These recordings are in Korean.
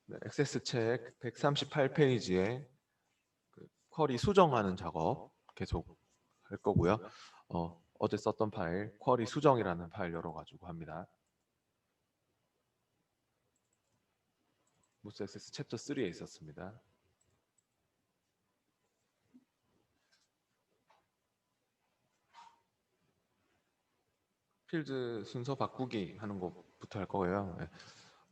네, 액세스 책 138페이지에 쿼리 수정하는 작업 계속 할 거고요. 어제 썼던 파일 쿼리 수정이라는 파일 열어가지고 합니다. 무스 액세스 챕터 3에 있었습니다. 필드 순서 바꾸기 하는 것부터 할 거예요.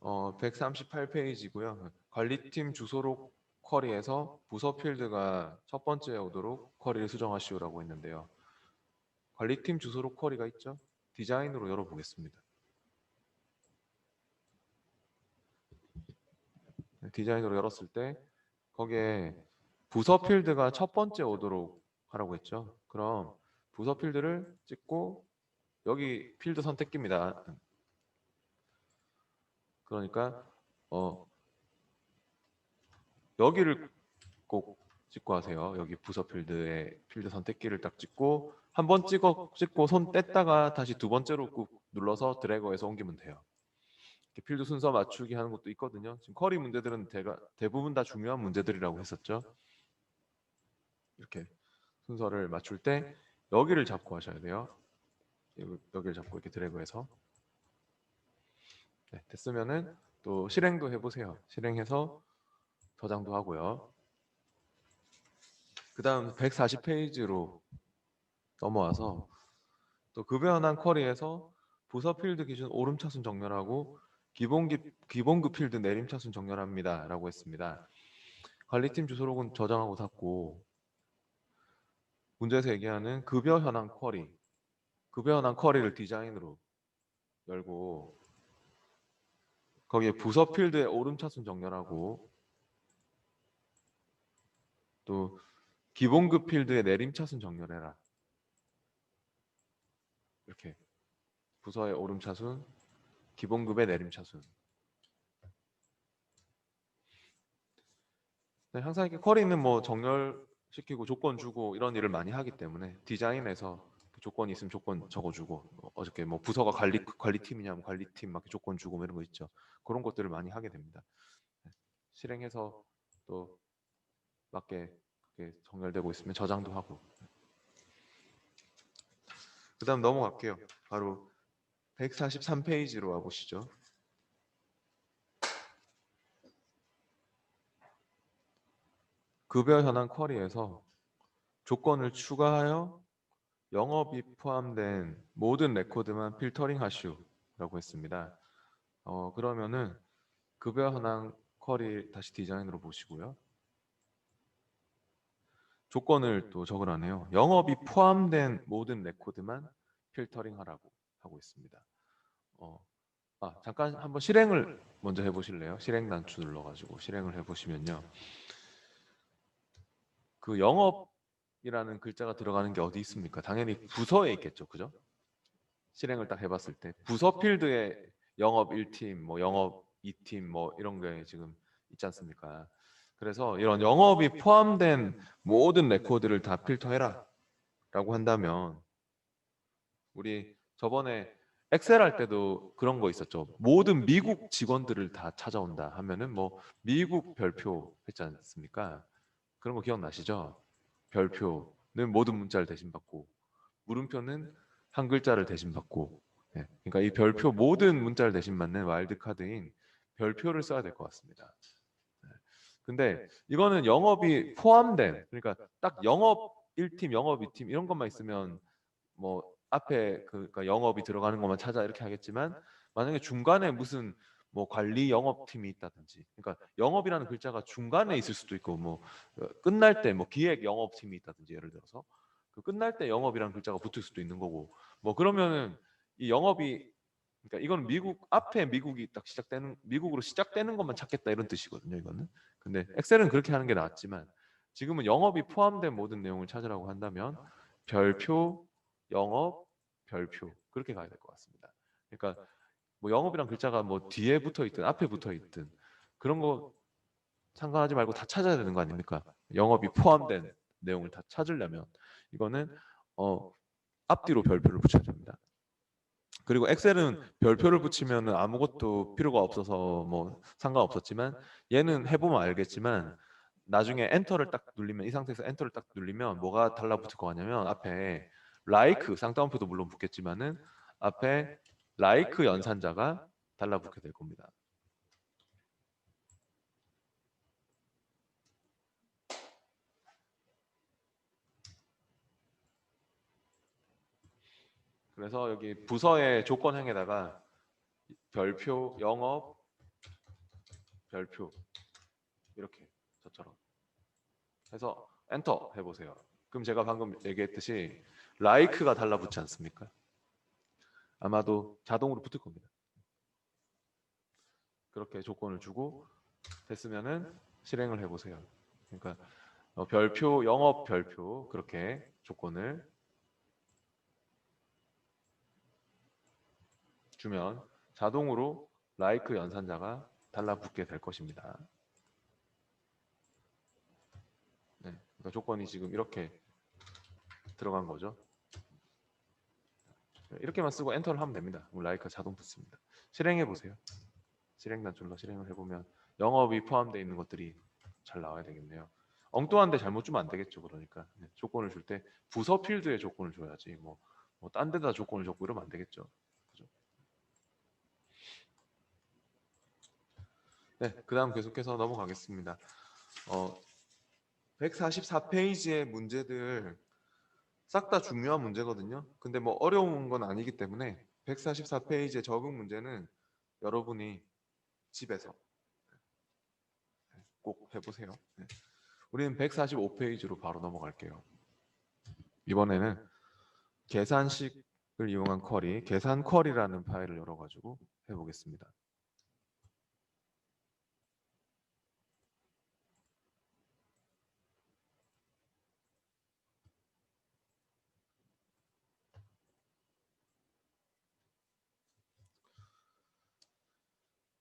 138페이지고요. 관리팀 주소록 쿼리에서 부서 필드가 첫 번째에 오도록 쿼리를 수정하시오라고 했는데요. 관리팀 주소록 쿼리가 있죠. 디자인으로 열어보겠습니다. 디자인으로 열었을 때 거기에 부서 필드가 첫 번째 오도록 하라고 했죠. 그럼 부서 필드를 찍고 여기 필드 선택기입니다. 그러니까 여기를 꼭 찍고 하세요. 여기 부서 필드에 필드 선택기를 딱 찍고 한 번 찍고 손 뗐다가 다시 두 번째로 꾹 눌러서 드래그해서 옮기면 돼요. 필드 순서 맞추기 하는 것도 있거든요. 지금 쿼리 문제들은 대부분 다 중요한 문제들이라고 했었죠. 이렇게 순서를 맞출 때 여기를 잡고 하셔야 돼요. 여기를 잡고 이렇게 드래그해서 네, 됐으면은 또 실행도 해보세요. 실행해서 저장도 하고요. 그 다음 140페이지로 넘어와서 또 급여 현황 쿼리에서 부서 필드 기준 오름차순 정렬하고 기본급 필드 내림차순 정렬합니다 라고 했습니다. 관리팀 주소록은 저장하고 닫고 문제에서 얘기하는 급여 현황 쿼리를 디자인으로 열고 거기에 부서 필드의 오름차순 정렬하고 또 기본급 필드의 내림차순 정렬해라. 이렇게 부서의 오름차순, 기본급의 내림차순. 네, 항상 이렇게 쿼리는 뭐 정렬시키고 조건 주고 이런 일을 많이 하기 때문에 디자인에서 조건이 있으면 조건 적어주고 어저께 뭐 부서가 관리팀이냐면 관리팀 막 조건 주고 뭐 이런 거 있죠. 그런 것들을 많이 하게 됩니다. 네, 실행해서 또 맞게 그게 정렬되고 있으면 저장도 하고. 그다음 넘어갈게요. 바로 143페이지로 와보시죠. 급여 현황 쿼리에서 조건을 추가하여 영업이 포함된 모든 레코드만 필터링 하시오라고 했습니다. 그러면은 급여 현황 쿼리 다시 디자인으로 보시고요. 조건을 또 적으라네요. 영업이 포함된 모든 레코드만 필터링 하라고 하고 있습니다. 잠깐 한번 실행을 먼저 해보실래요? 실행 단추 눌러가지고 실행을 해보시면요. 그 영업이라는 글자가 들어가는 게 어디 있습니까? 당연히 부서에 있겠죠, 그죠? 실행을 딱 해봤을 때 부서 필드에 영업 1팀, 뭐 영업 2팀, 뭐 이런 게 지금 있지 않습니까? 그래서 이런 영업이 포함된 모든 레코드를 다 필터해라 라고 한다면 우리 저번에 엑셀 할 때도 그런 거 있었죠. 모든 미국 직원들을 다 찾아온다 하면은 뭐 미국 별표 했지 않습니까? 그런 거 기억나시죠? 별표는 모든 문자를 대신받고 물음표는 한 글자를 대신받고 예, 그러니까 이 별표 모든 문자를 대신받는 와일드카드인 별표를 써야 될 것 같습니다. 근데 이거는 영업이 포함된 그러니까 딱 영업 1팀, 영업 2팀 이런 것만 있으면 뭐 앞에 그러니까 영업이 들어가는 것만 찾아 이렇게 하겠지만 만약에 중간에 무슨 뭐 관리 영업팀이 있다든지 그러니까 영업이라는 글자가 중간에 있을 수도 있고 뭐 끝날 때 뭐 기획 영업팀이 있다든지 예를 들어서 그 끝날 때 영업이라는 글자가 붙을 수도 있는 거고 뭐 그러면은 이 영업이 그러니까 이건 미국 앞에 미국이 딱 시작되는 미국으로 시작되는 것만 찾겠다 이런 뜻이거든요 이거는. 근데 엑셀은 그렇게 하는 게 낫지만 지금은 영업이 포함된 모든 내용을 찾으라고 한다면 별표 영업 별표 그렇게 가야 될 것 같습니다. 그러니까 뭐 영업이란 글자가 뭐 뒤에 붙어 있든 앞에 붙어 있든 그런 거 상관하지 말고 다 찾아야 되는 거 아닙니까? 영업이 포함된 내용을 다 찾으려면 이거는 앞뒤로 별표를 붙여야 됩니다. 그리고 엑셀은 별표를 붙이면은 아무것도 필요가 없어서 뭐 상관없었지만 얘는 해보면 알겠지만 나중에 엔터를 딱 누르면 이 상태에서 엔터를 딱 누르면 뭐가 달라붙을 거 같냐면 앞에 라이크 쌍따옴표도 물론 붙겠지만은 앞에 라이크 연산자가 달라붙게 될 겁니다. 그래서 여기 부서의 조건형에다가 별표, 영업, 별표 이렇게 저처럼 해서 엔터 해보세요. 그럼 제가 방금 얘기했듯이 라이크가 달라붙지 않습니까? 아마도 자동으로 붙을 겁니다. 그렇게 조건을 주고 됐으면은 실행을 해보세요. 그러니까 별표, 영업 별표 그렇게 조건을 주면 자동으로 라이크 연산자가 달라붙게 될 것입니다. 네, 그러니까 조건이 지금 이렇게 들어간 거죠. 이렇게만 쓰고 엔터를 하면 됩니다. 라이크가 자동 붙습니다. 실행해 보세요. 실행 단줄로 실행을 해보면 영업이 포함되어 있는 것들이 잘 나와야 되겠네요. 엉뚱한데 잘못 주면 안 되겠죠. 그러니까 조건을 줄 때 부서 필드에 조건을 줘야지 딴 데다 조건을 줬고 이러면 안 되겠죠. 그죠? 네, 그다음 계속해서 넘어가겠습니다. 144페이지의 문제들 싹 다 중요한 문제거든요. 근데 뭐 어려운 건 아니기 때문에 144페이지의 적응 문제는 여러분이 집에서 꼭 해보세요. 네. 우리는 145페이지로 바로 넘어갈게요. 이번에는 계산식을 이용한 쿼리, 계산 쿼리라는 파일을 열어가지고 해보겠습니다.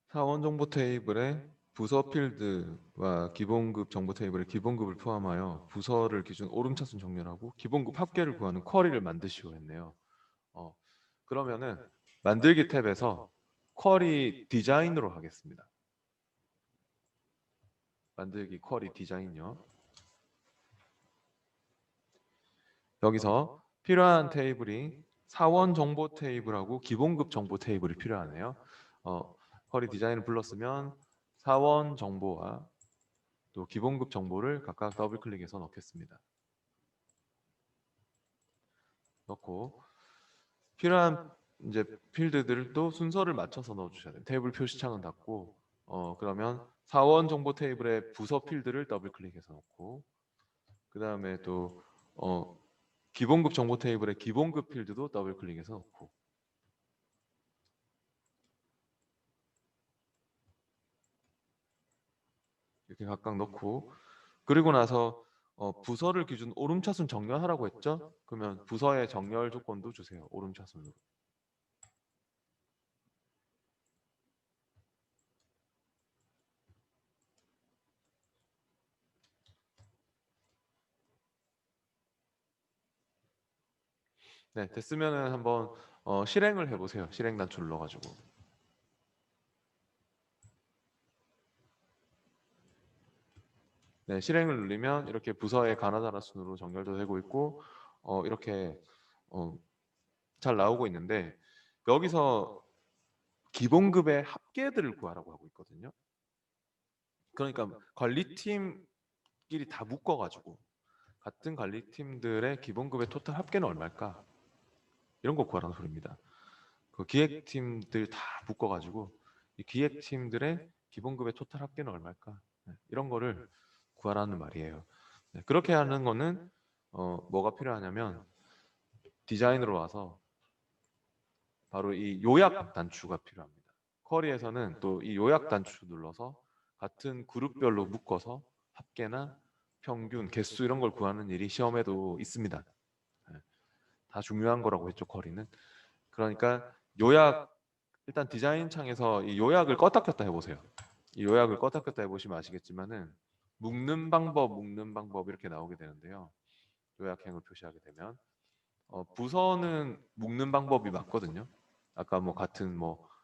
사원 정보 테이블에 부서 필드와 기본급 정보 테이블에 기본급을 포함하여 부서를 기준 오름차순 정렬하고 기본급 합계를 구하는 쿼리를 만드시오 했네요. 어, 그러면은 만들기 탭에서 쿼리 디자인으로 하겠습니다. 만들기 쿼리 디자인요. 여기서 필요한 테이블이 사원 정보 테이블하고 기본급 정보 테이블이 필요하네요. 쿼리 디자인을 불렀으면 사원 정보와 또 기본급 정보를 각각 더블 클릭해서 넣겠습니다. 넣고 필요한 이제 필드들도 순서를 맞춰서 넣어주셔야 돼요. 테이블 표시창은 닫고 그러면 사원 정보 테이블의 부서 필드를 더블 클릭해서 넣고 그 다음에 또 기본급 정보 테이블의 기본급 필드도 더블 클릭해서 넣고 이렇게 각각 넣고 그리고 나서 부서를 기준 오름차순 정렬하라고 했죠? 그러면 부서의 정렬 조건도 주세요. 오름차순으로. 네, 됐으면은 한번 실행을 해보세요. 실행 단추를 넣어가지고. 네, 실행을 누르면 이렇게 부서의 가나다라 순으로 정렬도 되고 있고 이렇게 어, 잘 나오고 있는데 여기서 기본급의 합계들을 구하라고 하고 있거든요. 그러니까 관리팀끼리 다 묶어가지고 같은 관리팀들의 기본급의 토탈 합계는 얼마일까? 이런 거 구하라는 소리입니다. 그 기획팀들 다 묶어가지고 이 기획팀들의 기본급의 토탈 합계는 얼마일까? 네, 이런 거를 구하라는 말이에요. 네, 그렇게 하는 거는 뭐가 필요하냐면 디자인으로 와서 바로 이 요약 단추가 필요합니다. 쿼리에서는 또 이 요약 단추 눌러서 같은 그룹별로 묶어서 합계나 평균, 개수 이런 걸 구하는 일이 시험에도 있습니다. 네, 다 중요한 거라고 했죠, 쿼리는. 그러니까 요약 일단 디자인 창에서 이 요약을 껐다 켰다 해보세요. 이 요약을 껐다 켰다 해보시면 아시겠지만은 묶는 방법 이렇게 나오게 되는데요. 요약행을 표시하게 되면 부서는 묶는 방법이 맞거든요. 아까 뭐 같은 뭐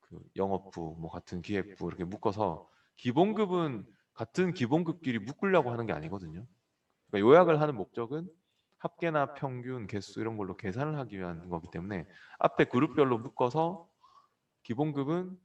그 영업부, 뭐 같은 기획부 이렇게 묶어서 기본급은 같은 기본급끼리 묶으려고 하는 게 아니거든요. 그러니까 요약을 하는 목적은 합계나 평균, 개수 이런 걸로 계산을 하기 위한 거기 때문에 앞에 그룹별로 묶어서 기본급은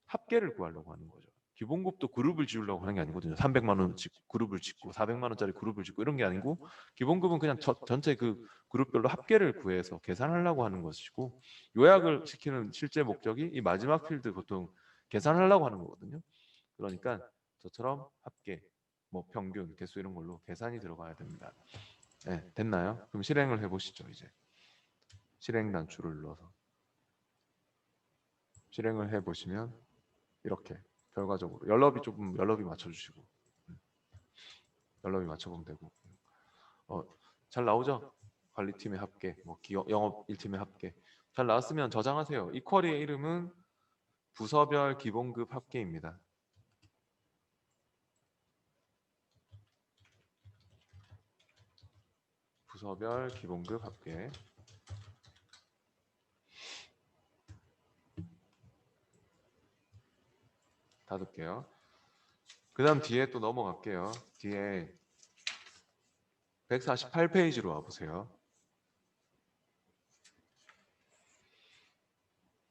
합계를 구하려고 하는 거죠. 기본급도 그룹을 지으려고 하는 게 아니거든요. 300만 원 그룹을 짓고 400만 원짜리 그룹을 짓고 이런 게 아니고 기본급은 그냥 전체 그 그룹별로 합계를 구해서 계산하려고 하는 것이고 요약을 시키는 실제 목적이 이 마지막 필드 보통 계산하려고 하는 거거든요. 그러니까 저처럼 합계, 뭐 평균, 개수 이런 걸로 계산이 들어가야 됩니다. 네, 됐나요? 그럼 실행을 해보시죠. 이제 실행 단추를 눌러서 실행을 해보시면 이렇게 결과적으로 연럽이 맞춰주시고 연럽이 맞춰보면 되고 잘 나오죠? 관리팀의 합계, 뭐 영업 1팀의 합계 잘 나왔으면 저장하세요. 이 쿼리의 이름은 부서별 기본급 합계입니다. 부서별 기본급 합계 닫을게요. 그 다음 뒤에 또 넘어갈게요. 뒤에 148페이지로 와보세요.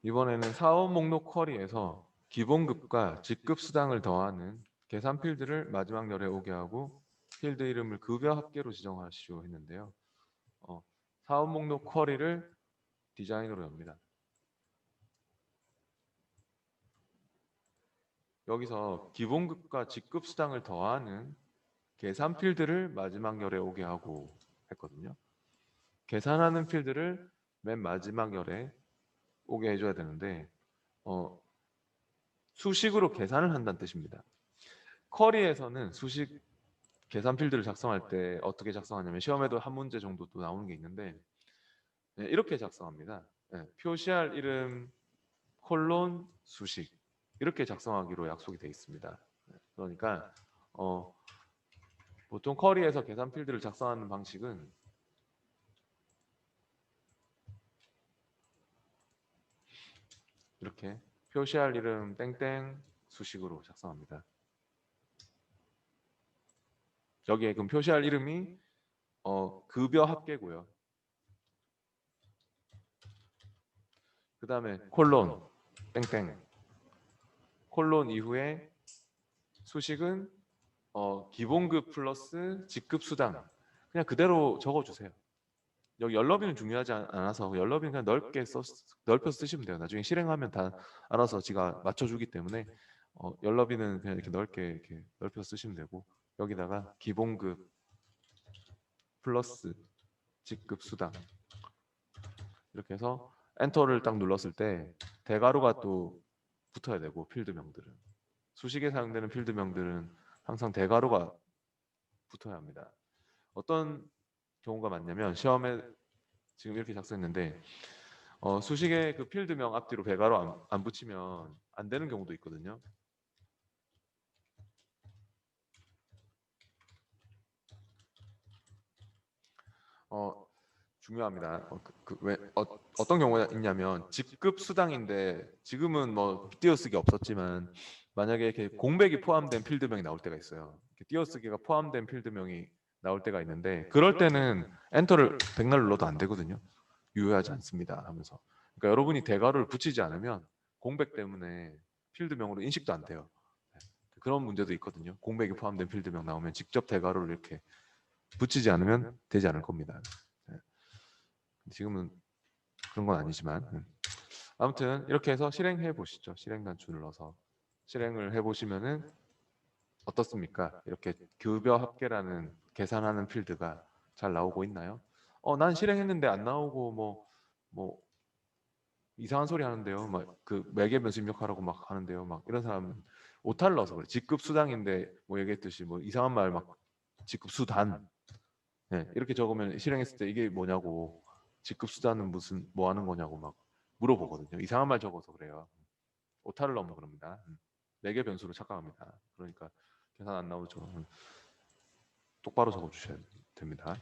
이번에는 사업 목록 쿼리에서 기본급과 직급 수당을 더하는 계산 필드를 마지막 열에 오게 하고 필드 이름을 급여 합계로 지정하시오 했는데요. 사업 목록 쿼리를 디자인으로 엽니다. 여기서 기본급과 직급 수당을 더하는 계산 필드를 마지막 열에 오게 하고 했거든요. 계산하는 필드를 맨 마지막 열에 오게 해줘야 되는데 수식으로 계산을 한다는 뜻입니다. 쿼리에서는 수식 계산 필드를 작성할 때 어떻게 작성하냐면 시험에도 한 문제 정도 또 나오는 게 있는데 이렇게 작성합니다. 표시할 이름 콜론 수식 이렇게 작성하기로 약속이 되어 있습니다. 그러니까 보통 쿼리에서 계산 필드를 작성하는 방식은 이렇게 표시할 이름 땡땡 수식으로 작성합니다. 여기에 그럼 표시할 이름이 급여 합계고요. 그 다음에 콜론 땡땡 콜론 이후에 수식은 기본급 플러스 직급 수당 그냥 그대로 적어주세요. 여기 연럽이는 중요하지 않아서 연럽이는 그냥 넓혀서 쓰시면 돼요. 나중에 실행하면 다 알아서 지가 맞춰주기 때문에 연럽이는 그냥 이렇게 넓게 이렇게 넓혀서 쓰시면 되고 여기다가 기본급 플러스 직급 수당 이렇게 해서 엔터를 딱 눌렀을 때 대괄호가 또 붙어야 되고 필드명들은 수식에 사용되는 필드명들은 항상 대괄호가 붙어야 합니다. 어떤 경우가 많냐면 시험에 지금 이렇게 작성했는데 수식에 그 필드명 앞뒤로 대괄호 안 붙이면 안 되는 경우도 있거든요. 어, 중요합니다. 어떤 경우가 있냐면 직급 수당인데 지금은 뭐 띄어쓰기 없었지만 만약에 이렇게 공백이 포함된 필드명이 나올 때가 있어요. 이렇게 띄어쓰기가 포함된 필드명이 나올 때가 있는데 그럴 때는 엔터를 백날 눌러도 안 되거든요. 유효하지 않습니다 하면서. 그러니까 여러분이 대괄호를 붙이지 않으면 공백 때문에 필드명으로 인식도 안 돼요. 그런 문제도 있거든요. 공백이 포함된 필드명 나오면 직접 대괄호를 이렇게 붙이지 않으면 되지 않을 겁니다. 지금은 그런 건 아니지만 아무튼 이렇게 해서 실행해 보시죠. 실행 단추 눌러서 실행을 해 보시면은 어떻습니까? 이렇게 급여 합계라는 계산하는 필드가 잘 나오고 있나요? 난 실행했는데 안 나오고 뭐 이상한 소리 하는데요. 막 그 매개 변수 입력하라고 막 하는데요. 막 이런 사람은 오타를 넣어서 그래. 직급 수당인데 뭐 얘기했듯이 뭐 이상한 말 막 직급 수단 이렇게 적으면 실행했을 때 이게 뭐냐고 직급 수단은 무슨 뭐 하는 거냐고 막 물어보거든요. 이상한 말 적어서 그래요. 오타를 넣으면 그럽니다. 매개 변수로 착각합니다. 그러니까 계산 안 나오죠. 똑바로 적어 주셔야 됩니다.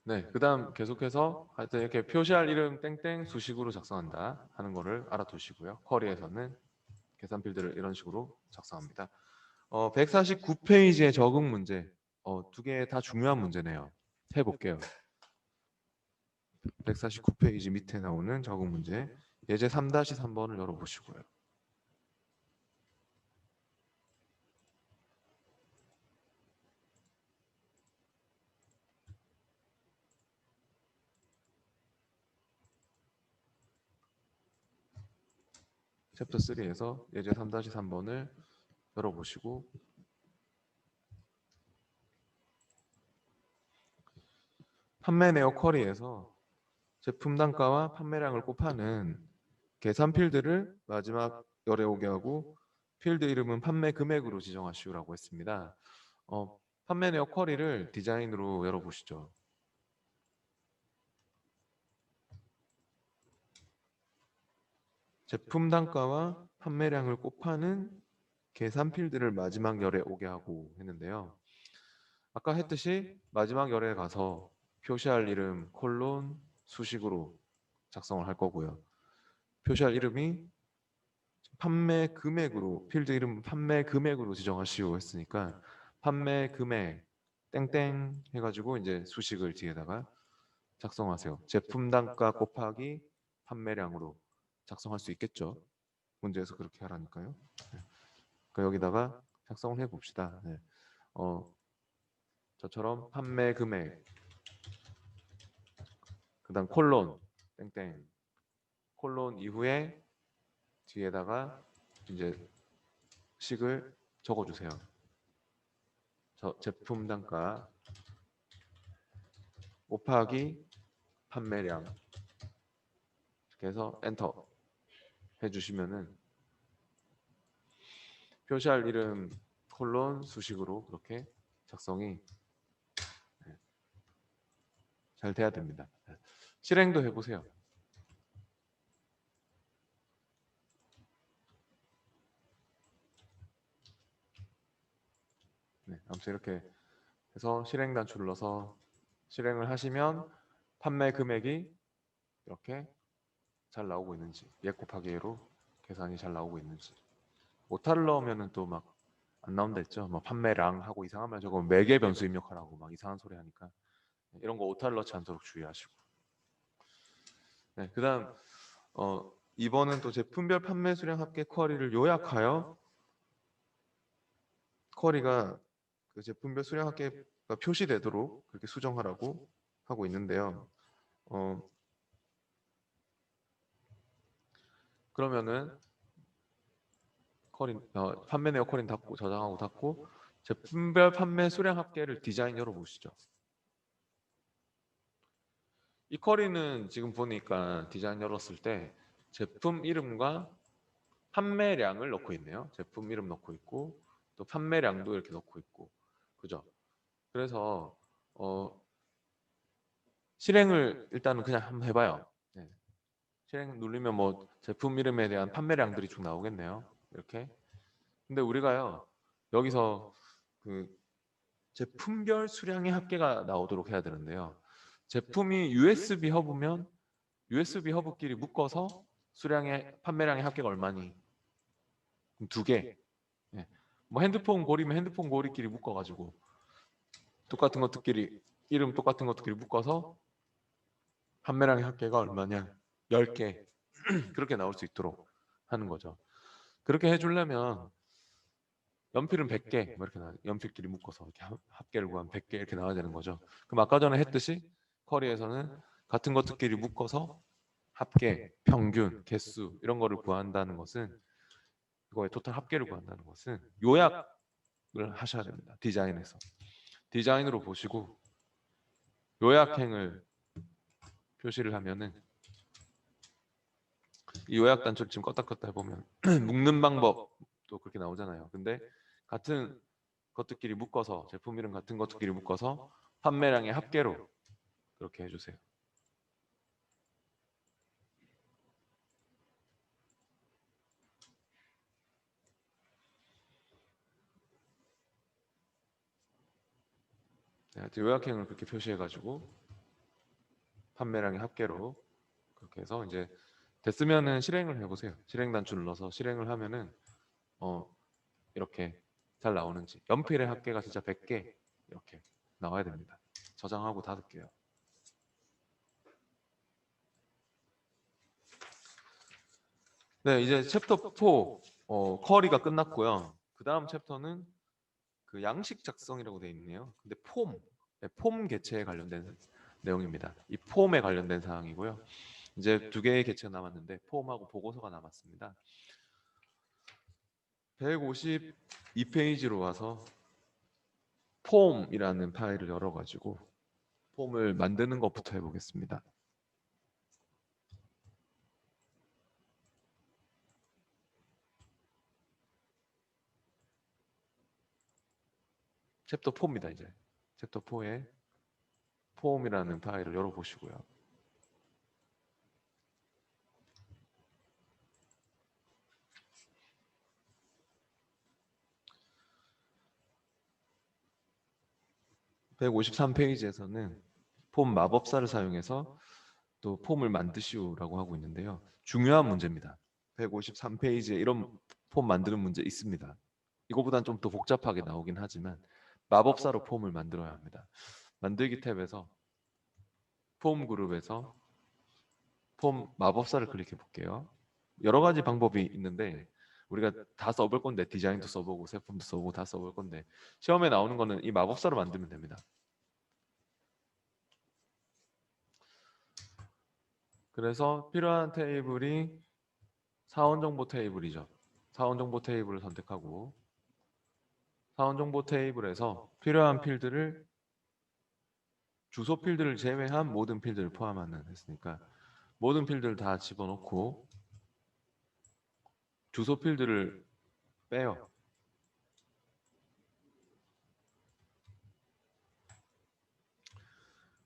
네, 그다음 계속해서 하여튼 이렇게 표시할 이름 땡땡 수식으로 작성한다 하는 거를 알아두시고요. 쿼리에서는 계산 필드를 이런 식으로 작성합니다. 149페이지의 적응 문제, 두 개 다 중요한 문제네요. 해볼게요. 149페이지 밑에 나오는 적응 문제, 예제 3-3번을 열어보시고요. 챕터 3에서 예제 3-3번을 열어보시고 판매 내역 쿼리에서 제품 단가와 판매량을 곱하는 계산 필드를 마지막 열에 오게 하고 필드 이름은 판매 금액으로 지정하시오라고 했습니다. 판매 내역 쿼리를 디자인으로 열어보시죠. 제품 단가와 판매량을 곱하는 계산 필드를 마지막 열에 오게 하고 했는데요. 아까 했듯이 마지막 열에 가서 표시할 이름 콜론 수식으로 작성을 할 거고요. 표시할 이름이 판매 금액으로 필드 이름 판매 금액으로 지정하시오 했으니까 판매 금액 땡땡 해가지고 이제 수식을 뒤에다가 작성하세요. 제품 단가 곱하기 판매량으로 작성할 수 있겠죠. 문제에서 그렇게 하라니까요. 네. 그러니까 여기다가 작성을 해봅시다. 네. 저처럼 판매 금액 그다음 콜론 땡땡 콜론 이후에 뒤에다가 이제 식을 적어주세요. 제품 단가 곱하기 판매량 이렇게 해서 엔터 해주시면은 표시할 이름 콜론 수식으로 그렇게 작성이 잘 돼야 됩니다. 실행도 해보세요. 네, 아무튼 이렇게 해서 실행 단추를 눌러서 실행을 하시면 판매 금액이 이렇게 잘 나오고 있는지 예 곱하기 예로 계산이 잘 나오고 있는지 오타를 넣으면은 또 막 안 나온다 했죠. 뭐 판매량 하고 이상한 말 적으면 매개 변수 입력하라고 막 이상한 소리 하니까 이런 거 오타를 넣지 않도록 주의하시고. 네, 그다음 2번은 또 제품별 판매 수량 합계 쿼리를 요약하여 쿼리가 그 제품별 수량 합계가 표시되도록 그렇게 수정하라고 하고 있는데요. 어, 그러면은 판매 내역 쿼리는 닫고 저장하고 닫고 제품별 판매 수량 합계를 디자인 열어보시죠. 이 쿼리는 지금 보니까 디자인 열었을 때 제품 이름과 판매량을 넣고 있네요. 제품 이름 넣고 있고 또 판매량도 이렇게 넣고 있고 그죠? 그래서 실행을 일단은 그냥 한번 해봐요. 네. 실행 누르면 뭐 제품 이름에 대한 판매량들이 쭉 나오겠네요. 이렇게. 근데 우리가요 여기서 그 제품별 수량의 합계가 나오도록 해야 되는데요. 제품이 USB 허브면 USB 허브끼리 묶어서 수량의 판매량의 합계가 얼마니? 그럼 두 개. 예. 뭐 핸드폰 고리면 핸드폰 고리끼리 묶어가지고 똑같은 것들끼리 이름 똑같은 것들끼리 묶어서 판매량의 합계가 얼마냐? 10개 그렇게 나올 수 있도록 하는 거죠. 그렇게 해주려면 연필은 100개 뭐 이렇게 연필끼리 묶어서 이렇게 합계를 구하면 100개 이렇게 나와야 되는 거죠. 그럼 아까 전에 했듯이 쿼리에서는 같은 것들끼리 묶어서 합계, 평균, 개수 이런 거를 구한다는 것은 이거의 토탈 합계를 구한다는 것은 요약을 하셔야 됩니다. 디자인에서. 디자인으로 보시고 요약행을 표시를 하면은 이 요약 단추를 지금 껐다 껐다 해보면 묶는 방법도 그렇게 나오잖아요. 근데 같은 것들끼리 묶어서 제품 이름 같은 것들끼리 묶어서 판매량의 합계로 그렇게 해주세요. 네, 요약행을 그렇게 표시해가지고 판매량의 합계로 그렇게 해서 이제 됐으면은 실행을 해보세요. 실행 단추 눌러서 실행을 하면은 이렇게 잘 나오는지 연필의 합계가 진짜 100개 이렇게 나와야 됩니다. 저장하고 닫을게요. 네, 이제 챕터 4 쿼리가 끝났고요. 그 다음 챕터는 그 양식 작성이라고 되어 있네요. 근데 폼 개체에 관련된 내용입니다. 이 폼에 관련된 사항이고요. 이제 두 개의 개체가 남았는데 폼하고 보고서가 남았습니다. 152페이지로 와서 폼이라는 파일을 열어가지고 폼을 만드는 것부터 해보겠습니다. 챕터 4입니다. 이제 챕터 4에 폼이라는 파일을 열어보시고요. (153페이지에서는) 폼 마법사를 사용해서 또 폼을 만드시오라고 하고 있는데요. 중요한 문제입니다. 153페이지에 이런 폼 만드는 문제 있습니다. 이거보단 좀 더 복잡하게 나오긴 하지만 마법사로 폼을 만들어야 합니다. 만들기 탭에서 폼 그룹에서 폼 마법사를 클릭해 볼게요. 여러 가지 방법이 있는데 우리가 다 써볼 건데 디자인도 써보고 세품도 써보고 다 써볼 건데 시험에 나오는 거는 이 마법사로 만들면 됩니다. 그래서 필요한 테이블이 사원 정보 테이블이죠. 사원 정보 테이블을 선택하고 사원 정보 테이블에서 필요한 필드를 주소 필드를 제외한 모든 필드를 포함하는 했으니까 모든 필드를 다 집어넣고 주소 필드를 빼요.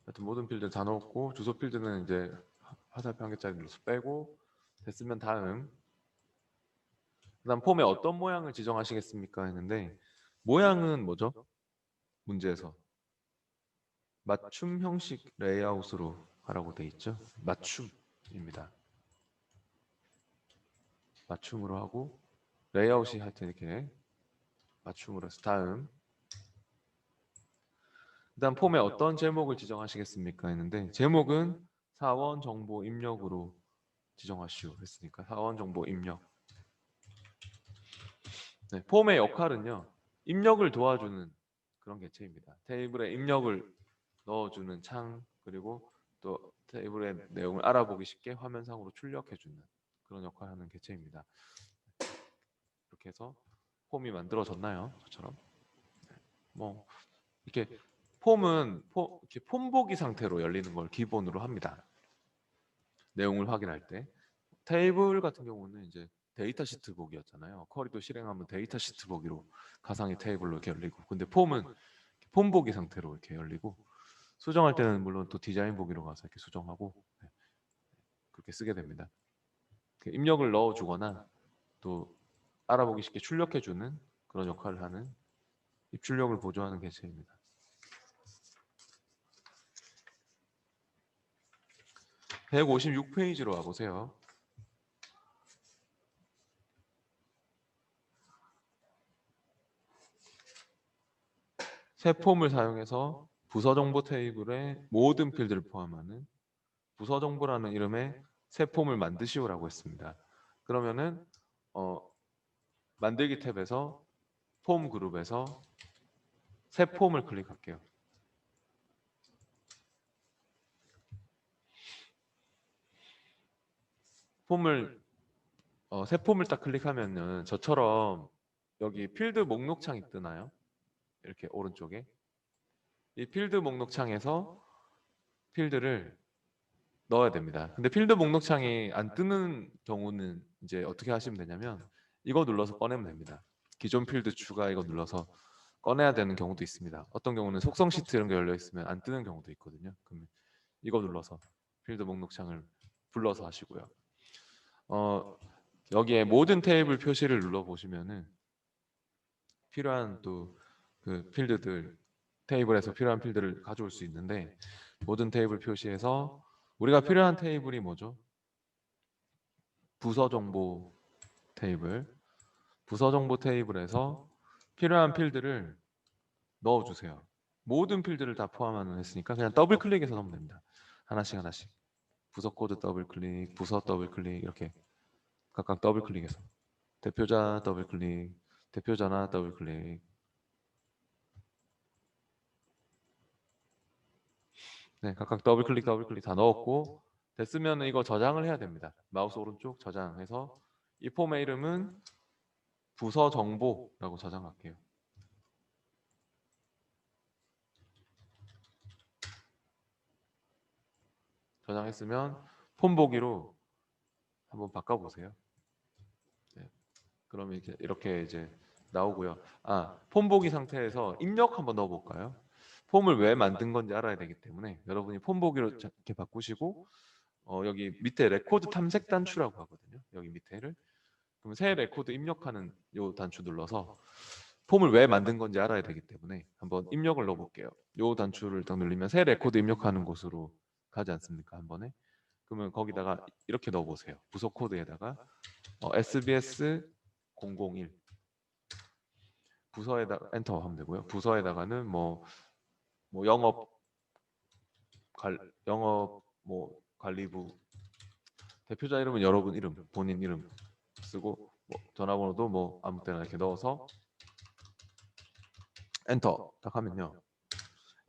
하여튼 모든 필드 다 넣었고 주소 필드는 이제 화살표 한 개짜리 눌러서 빼고 됐으면 다음 그다음 폼에 어떤 모양을 지정하시겠습니까 했는데 모양은 뭐죠? 문제에서 맞춤 형식 레이아웃으로 하라고 돼 있죠. 맞춤입니다. 맞춤으로 하고 레이아웃이 하여튼 이렇게 맞춤으로 해서 그다음 폼에 어떤 제목을 지정하시겠습니까 했는데 제목은 사원 정보 입력으로 지정하시오 했으니까 사원 정보 입력. 네, 폼의 역할은요 입력을 도와주는 그런 개체입니다. 테이블에 입력을 넣어주는 창 그리고 또 테이블의 내용을 알아보기 쉽게 화면상으로 출력해주는 그런 역할을 하는 개체입니다. 이렇게 해서 폼이 만들어졌나요? 저처럼 뭐 이렇게 폼은 이렇게 폼 보기 상태로 열리는 걸 기본으로 합니다. 내용을 확인할 때 테이블 같은 경우는 이제 데이터 시트 보기였잖아요. 쿼리도 실행하면 데이터 시트 보기로 가상의 테이블로 이렇게 열리고 근데 폼은 폼 보기 상태로 이렇게 열리고 수정할 때는 물론 또 디자인 보기로 가서 이렇게 수정하고 그렇게 쓰게 됩니다. 입력을 넣어주거나 또 알아보기 쉽게 출력해주는 그런 역할을 하는 입출력을 보조하는 개체입니다. 156페이지로 와보세요. 새 폼을 사용해서 부서 정보 테이블의 모든 필드를 포함하는 부서 정보라는 이름의 새 폼을 만드시오라고 했습니다. 그러면은 만들기 탭에서 폼 그룹에서 새 폼을 클릭할게요. 폼을 새 폼을 딱 클릭하면은 저처럼 여기 필드 목록 창이 뜨나요? 이렇게 오른쪽에 이 필드 목록 창에서 필드를 넣어야 됩니다. 근데 필드 목록 창이 안 뜨는 경우는 이제 어떻게 하시면 되냐면 이거 눌러서 꺼내면 됩니다. 기존 필드 추가 이거 눌러서 꺼내야 되는 경우도 있습니다. 어떤 경우는 속성 시트 이런 게 열려 있으면 안 뜨는 경우도 있거든요. 그러면 이거 눌러서 필드 목록 창을 불러서 하시고요. 여기에 모든 테이블 표시를 눌러 보시면은 필요한 또 그 필드들 테이블에서 필요한 필드를 가져올 수 있는데 모든 테이블 표시에서 우리가 필요한 테이블이 뭐죠? 부서 정보 테이블. 부서 정보 테이블에서 필요한 필드를 넣어주세요. 모든 필드를 다 포함하는 했으니까 그냥 더블 클릭해서 넣으면 됩니다. 하나씩 하나씩. 부서 코드 더블 클릭, 부서 더블 클릭 이렇게 각각 더블 클릭해서 대표자 더블 클릭, 대표자나 더블 클릭. 네, 각각 더블 클릭 더블 클릭 다 넣었고 됐으면 이거 저장을 해야 됩니다. 마우스 오른쪽 저장해서 이 폼의 이름은 부서 정보라고 저장할게요. 저장했으면 폼 보기로 한번 바꿔보세요. 네, 그러면 이렇게 이제 나오고요. 폼 보기 상태에서 입력 한번 넣어볼까요? 폼을 왜 만든 건지 알아야 되기 때문에 여러분이 폼 보기로 이렇게 바꾸시고 여기 밑에 레코드 탐색 단추라고 하거든요. 여기 밑에를 그럼 새 레코드 입력하는 요 단추 눌러서 폼을 왜 만든 건지 알아야 되기 때문에 한번 입력을 넣어볼게요. 요 단추를 딱 누르면 새 레코드 입력하는 곳으로 가지 않습니까? 한 번에. 그러면 거기다가 이렇게 넣어보세요. 부서 코드에다가 SBS 001 부서에다 엔터 하면 되고요. 부서에다가는 뭐 영업 뭐 관리부 대표자 이름은 여러분 이름 본인 이름 쓰고 뭐 전화번호도 뭐 아무 때나 이렇게 넣어서 엔터 딱 하면요.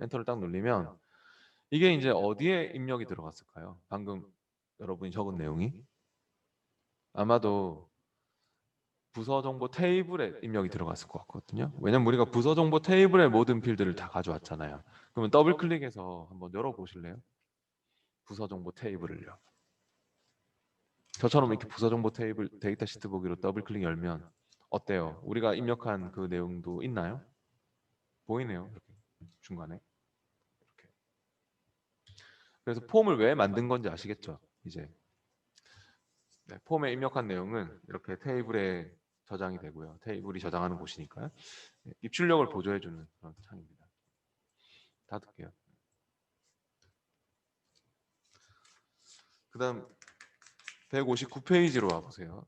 엔터를 딱 누르면 이게 이제 어디에 입력이 들어갔을까요? 방금 여러분이 적은 내용이 아마도 부서 정보 테이블에 입력이 들어갔을 것 같거든요. 왜냐면 우리가 부서 정보 테이블의 모든 필드를 다 가져왔잖아요. 그러면 더블 클릭해서 한번 열어 보실래요? 부서 정보 테이블을요. 저처럼 이렇게 부서 정보 테이블 데이터 시트 보기로 더블 클릭 열면 어때요? 우리가 입력한 그 내용도 있나요? 보이네요. 이렇게 중간에. 이렇게. 그래서 폼을 왜 만든 건지 아시겠죠? 이제 네, 폼에 입력한 내용은 이렇게 테이블에 저장이 되고요. 테이블이 저장하는 곳이니까요. 네, 입출력을 보조해주는 그런 창입니다. 닫을게요. 그다음 159페이지로 와보세요.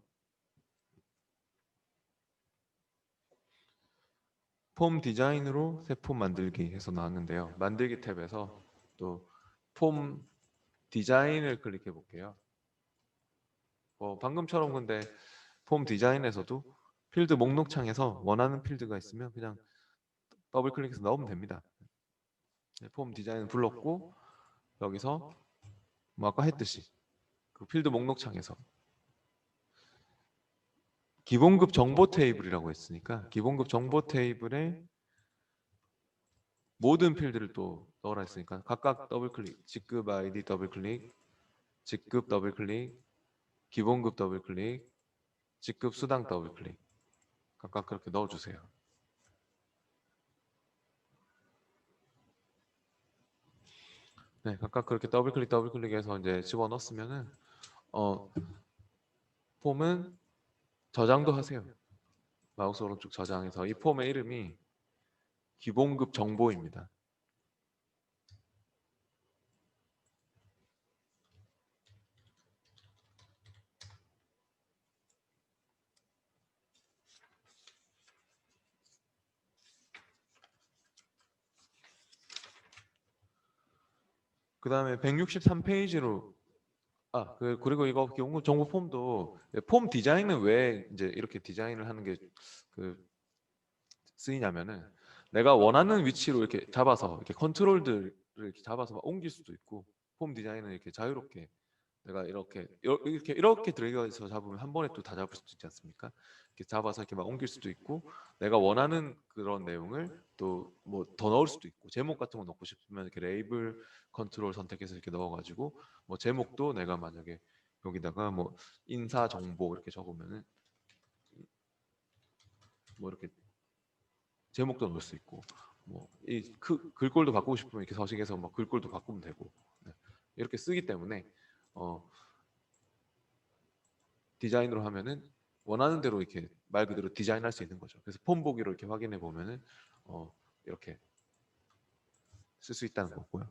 폼 디자인으로 새 폼 만들기 해서 나왔는데요. 만들기 탭에서 또 폼 디자인을 클릭해 볼게요. 방금처럼 근데 폼 디자인에서도 필드 목록 창에서 원하는 필드가 있으면 그냥 더블 클릭해서 넣으면 됩니다. 네, 폼 디자인 불렀고 여기서 뭐 아까 했듯이 그 필드 목록 창에서 기본급 정보 테이블이라고 했으니까 기본급 정보 테이블에 모든 필드를 또 넣으라 했으니까 각각 더블 클릭, 직급 아이디 더블 클릭, 직급 더블 클릭, 기본급 더블 클릭, 직급 수당 더블 클릭 각각 그렇게 넣어주세요. 네, 각각 그렇게 더블 클릭해서 이제 집어 넣었으면은 어, 폼은 저장도 하세요. 마우스 오른쪽 저장해서 이 폼의 이름이 기본급 정보입니다. 그 다음에 163페이지로 그리고 이거 기본급 정보 폼도 폼 디자인은 왜 이제 이렇게 디자인을 하는 게 그 쓰이냐면은 내가 원하는 위치로 이렇게 잡아서 이렇게 컨트롤들을 이렇게 잡아서 막 옮길 수도 있고 폼 디자인은 이렇게 자유롭게 내가 이렇게 드래그해서 잡으면 한 번에 또 다 잡을 수도 있지 않습니까? 이렇게 잡아서 이렇게 막 옮길 수도 있고 내가 원하는 그런 내용을 또 뭐 더 넣을 수도 있고 제목 같은 거 넣고 싶으면 이렇게 레이블 컨트롤 선택해서 이렇게 넣어가지고 뭐 제목도 내가 만약에 여기다가 뭐 인사 정보 이렇게 적으면은 뭐 이렇게 제목도 넣을 수 있고 뭐 이 글꼴도 바꾸고 싶으면 이렇게 서식에서 뭐 글꼴도 바꾸면 되고 네. 이렇게 쓰기 때문에 어, 디자인으로 하면은 원하는 대로 이렇게 말 그대로 디자인할 수 있는 거죠. 그래서 폼 보기로 이렇게 확인해 보면은 이렇게 쓸 수 있다는 거고요.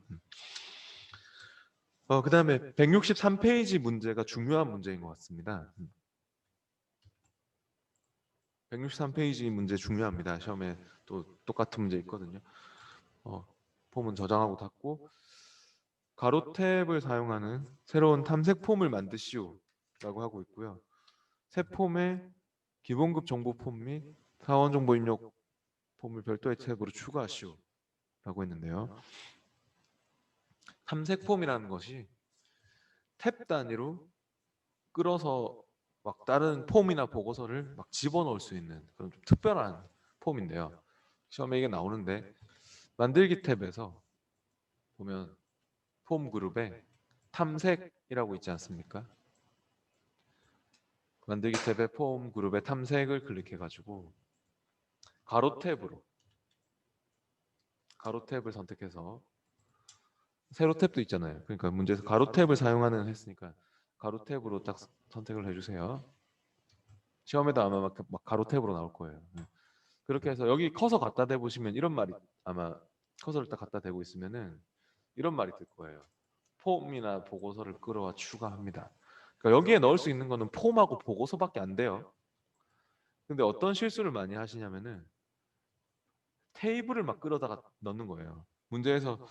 그다음에 163페이지 문제가 중요한 문제인 것 같습니다. 163페이지 문제 중요합니다. 시험에 또 똑같은 문제 있거든요. 폼은 저장하고 닫고 가로 탭을 사용하는 새로운 탐색 폼을 만드시오 라고 하고 있고요. 새 폼에 기본급 정보 폼 및 사원 정보 입력 폼을 별도의 탭으로 추가하시오 라고 했는데요. 탐색 폼이라는 것이 탭 단위로 끌어서 막 다른 폼이나 보고서를 막 집어넣을 수 있는 그런 좀 특별한 폼인데요. 시험에 이게 나오는데 만들기 탭에서 보면 폼 그룹에 탐색이라고 있지 않습니까? 만들기 탭에 폼 그룹에 탐색을 클릭해가지고 가로 탭을 선택해서 세로 탭도 있잖아요. 그러니까 문제에서 가로 탭을 사용하는 했으니까 가로 탭으로 딱 선택을 해주세요. 시험에도 아마 막 가로 탭으로 나올 거예요. 그렇게 해서 여기 커서 갖다 대보시면 이런 말이 아마 커서를 딱 갖다 대고 있으면은 이런 말이 들 거예요. 폼이나 보고서를 끌어와 추가합니다. 그러니까 여기에 넣을 수 있는 거는 폼하고 보고서밖에 안 돼요. 근데 어떤 실수를 많이 하시냐면은 테이블을 막 끌어다가 넣는 거예요. 문제에서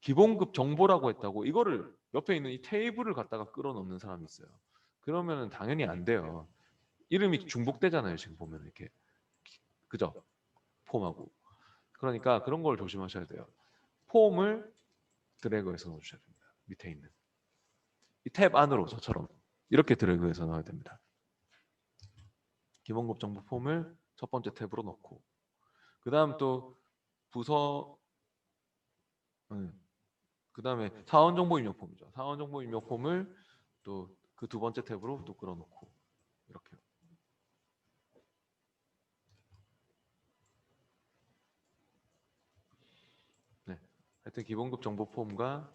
기본급 정보라고 했다고 이거를 옆에 있는 이 테이블을 갖다가 끌어 넣는 사람이 있어요. 그러면은 당연히 안 돼요. 이름이 중복되잖아요. 지금 보면 이렇게 그죠? 폼하고. 그러니까 그런 걸 조심하셔야 돼요. 폼을 드래그해서 넣어주셔야 됩니다. 밑에 있는 이 탭 안으로 저처럼 이렇게 드래그해서 넣어야 됩니다. 기본급 정보 폼을 첫 번째 탭으로 넣고 그 다음 또 부서 그 다음에 사원 정보 입력 폼이죠. 사원 정보 입력 폼을 또 그 두 번째 탭으로 또 끌어놓고 이렇게. 네. 하여튼 기본급 정보 폼과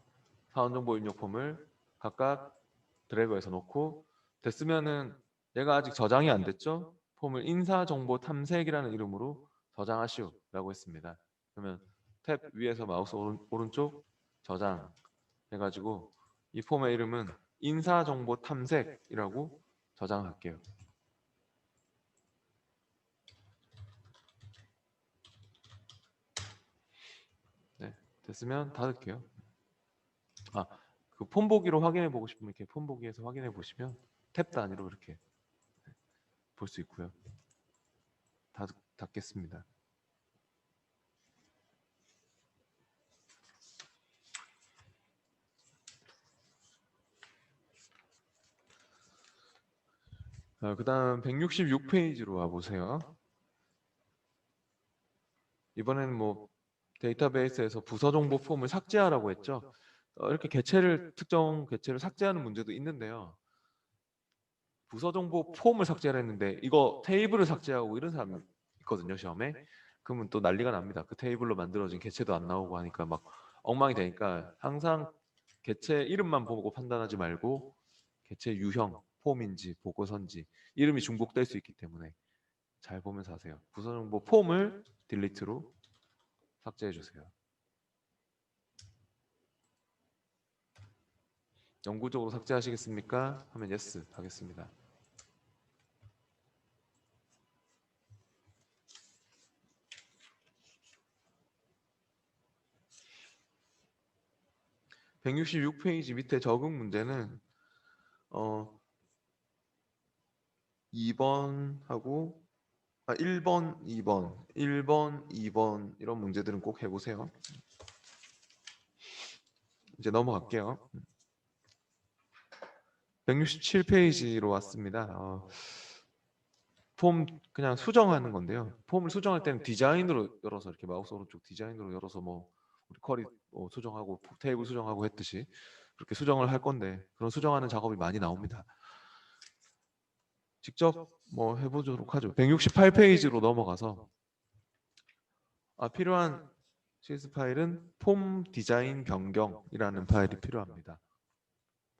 사원 정보 입력 폼을 각각 드래그해서 놓고 됐으면은 얘가 아직 저장이 안 됐죠? 폼을 인사 정보 탐색이라는 이름으로 저장하시오라고 했습니다. 그러면 탭 위에서 마우스 오른쪽 저장 해가지고 이 폼의 이름은 인사 정보 탐색이라고 저장할게요. 네, 됐으면 닫을게요. 그 폼 보기로 확인해 보고 싶으면 이렇게 폼 보기에서 확인해 보시면 탭 단위로 이렇게 볼 수 있고요. 닫겠습니다. 그다음 166페이지로 와보세요. 이번에는 뭐 데이터베이스에서 부서 정보 폼을 삭제하라고 했죠. 이렇게 특정 개체를 삭제하는 문제도 있는데요. 부서 정보 폼을 삭제를 했는데 이거 테이블을 삭제하고 이런 사람 있거든요, 시험에. 그러면 또 난리가 납니다. 그 테이블로 만들어진 개체도 안 나오고 하니까 막 엉망이 되니까 항상 개체 이름만 보고 판단하지 말고 개체 유형, 폼인지 보고서인지 이름이 중복될 수 있기 때문에 잘 보면서 하세요. 부서 정보 폼을 딜리트로 삭제해 주세요. 영구적으로 삭제하시겠습니까? 하면 yes 하겠습니다. (166페이지) 밑에 적응 문제는 2번하고 1번, 2번, 1번, 2번 이런 문제들은 꼭 해보세요. 이제 넘어갈게요. 167페이지로 왔습니다. 폼 그냥 수정하는 건데요. 폼을 수정할 때는 디자인으로 열어서 이렇게 마우스 오른쪽 디자인으로 열어서 뭐 우리 쿼리 수정하고 테이블 수정하고 했듯이 그렇게 수정을 할 건데 그런 수정하는 작업이 많이 나옵니다. 직접 뭐 해보도록 하죠. 168페이지로 넘어가서 필요한 CS 파일은 폼 디자인 변경이라는 파일이 필요합니다.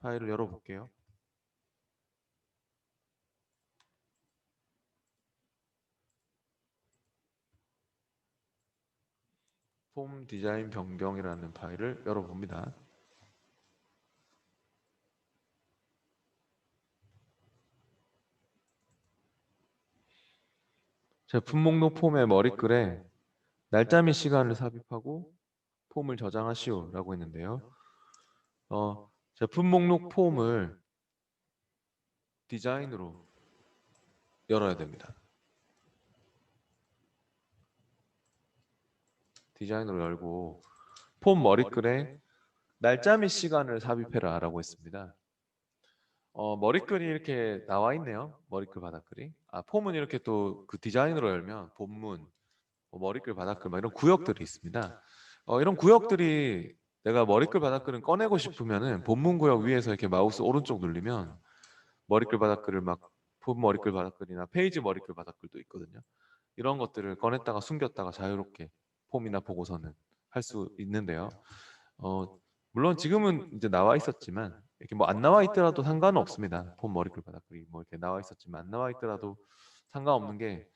파일을 열어볼게요. 폼 디자인 변경이라는 파일을 열어봅니다. 제품 목록 폼의 머리글에 날짜 및 시간을 삽입하고 폼을 저장하시오라고 했는데요. 제품 목록 폼을 디자인으로 열어야 됩니다. 디자인으로 열고 폼 머리글에 날짜 및 시간을 삽입해라 라고 했습니다. 머리글이 이렇게 나와 있네요. 머리글 바닥글이. 폼은 이렇게 또 그 디자인으로 열면 본문, 머리글 바닥글 막 이런 구역들이 있습니다. 이런 구역들이 내가 머리글 바닥글은 꺼내고 싶으면은 본문 구역 위에서 이렇게 마우스 오른쪽 누르면 머리글 바닥글을 막 폼 머리글 바닥글이나 페이지 머리글 바닥글도 있거든요. 이런 것들을 꺼냈다가 숨겼다가 자유롭게 폼이나 보고서는 할 수 있는데요. 어, 물론 지금은 이제 나와 있었지만 이렇게 뭐 안 나와 있더라도 상관은 없습니다. 폼 머리글 바닥글이 뭐 이렇게 나와 있었지만 안 나와 있더라도 상관없는 게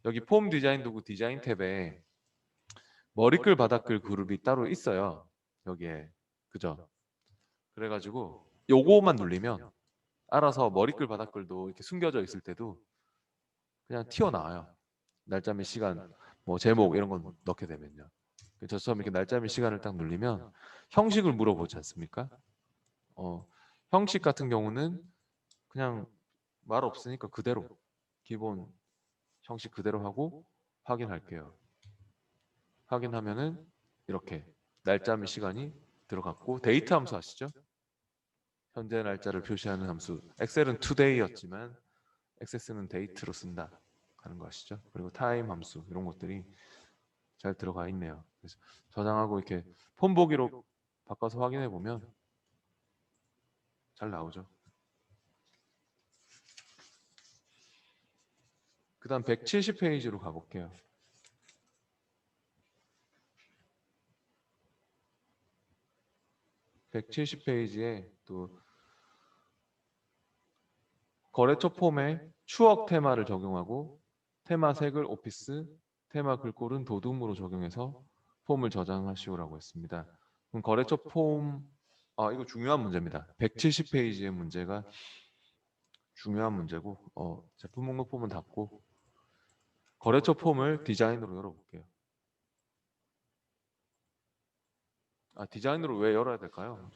여기 폼 디자인 도구 디자인 탭에 머리글 바닥글 그룹이 따로 있어요. 여기에 그죠? 그래가지고 요거만 누르면 알아서 머리글 바닥글도 이렇게 숨겨져 있을 때도 그냥 튀어나와요. 날짜 및 시간, 뭐 제목 이런 건 넣게 되면요. 저처럼 이렇게 날짜 및 시간을 딱 누르면 형식을 물어보지 않습니까? 어, 형식 같은 경우는 그냥 말 없으니까 그대로 기본 형식 그대로 하고 확인할게요. 확인하면은 이렇게 날짜 및 시간이 들어갔고 데이트 함수 아시죠? 현재 날짜를 표시하는 함수. 엑셀은 today였지만 액세스는 데이트로 쓴다 하는 거 아시죠? 그리고 타임 함수 이런 것들이 잘 들어가 있네요. 그래서 저장하고 이렇게 폰 보기로 바꿔서 확인해 보면 잘 나오죠. 그다음 170페이지로 가볼게요. 170페이지에 또 거래처 폼에 추억 테마를 적용하고 테마 색을 오피스, 테마 글꼴은 도둠으로 적용해서 폼을 저장하시오라고 했습니다. 그럼 거래처 폼, 이거 중요한 문제입니다. 170페이지의 문제가 중요한 문제고, 제품 목록 폼은 닫고 거래처 폼을 디자인으로 열어볼게요. 디자인으로 왜 열어야 될까요?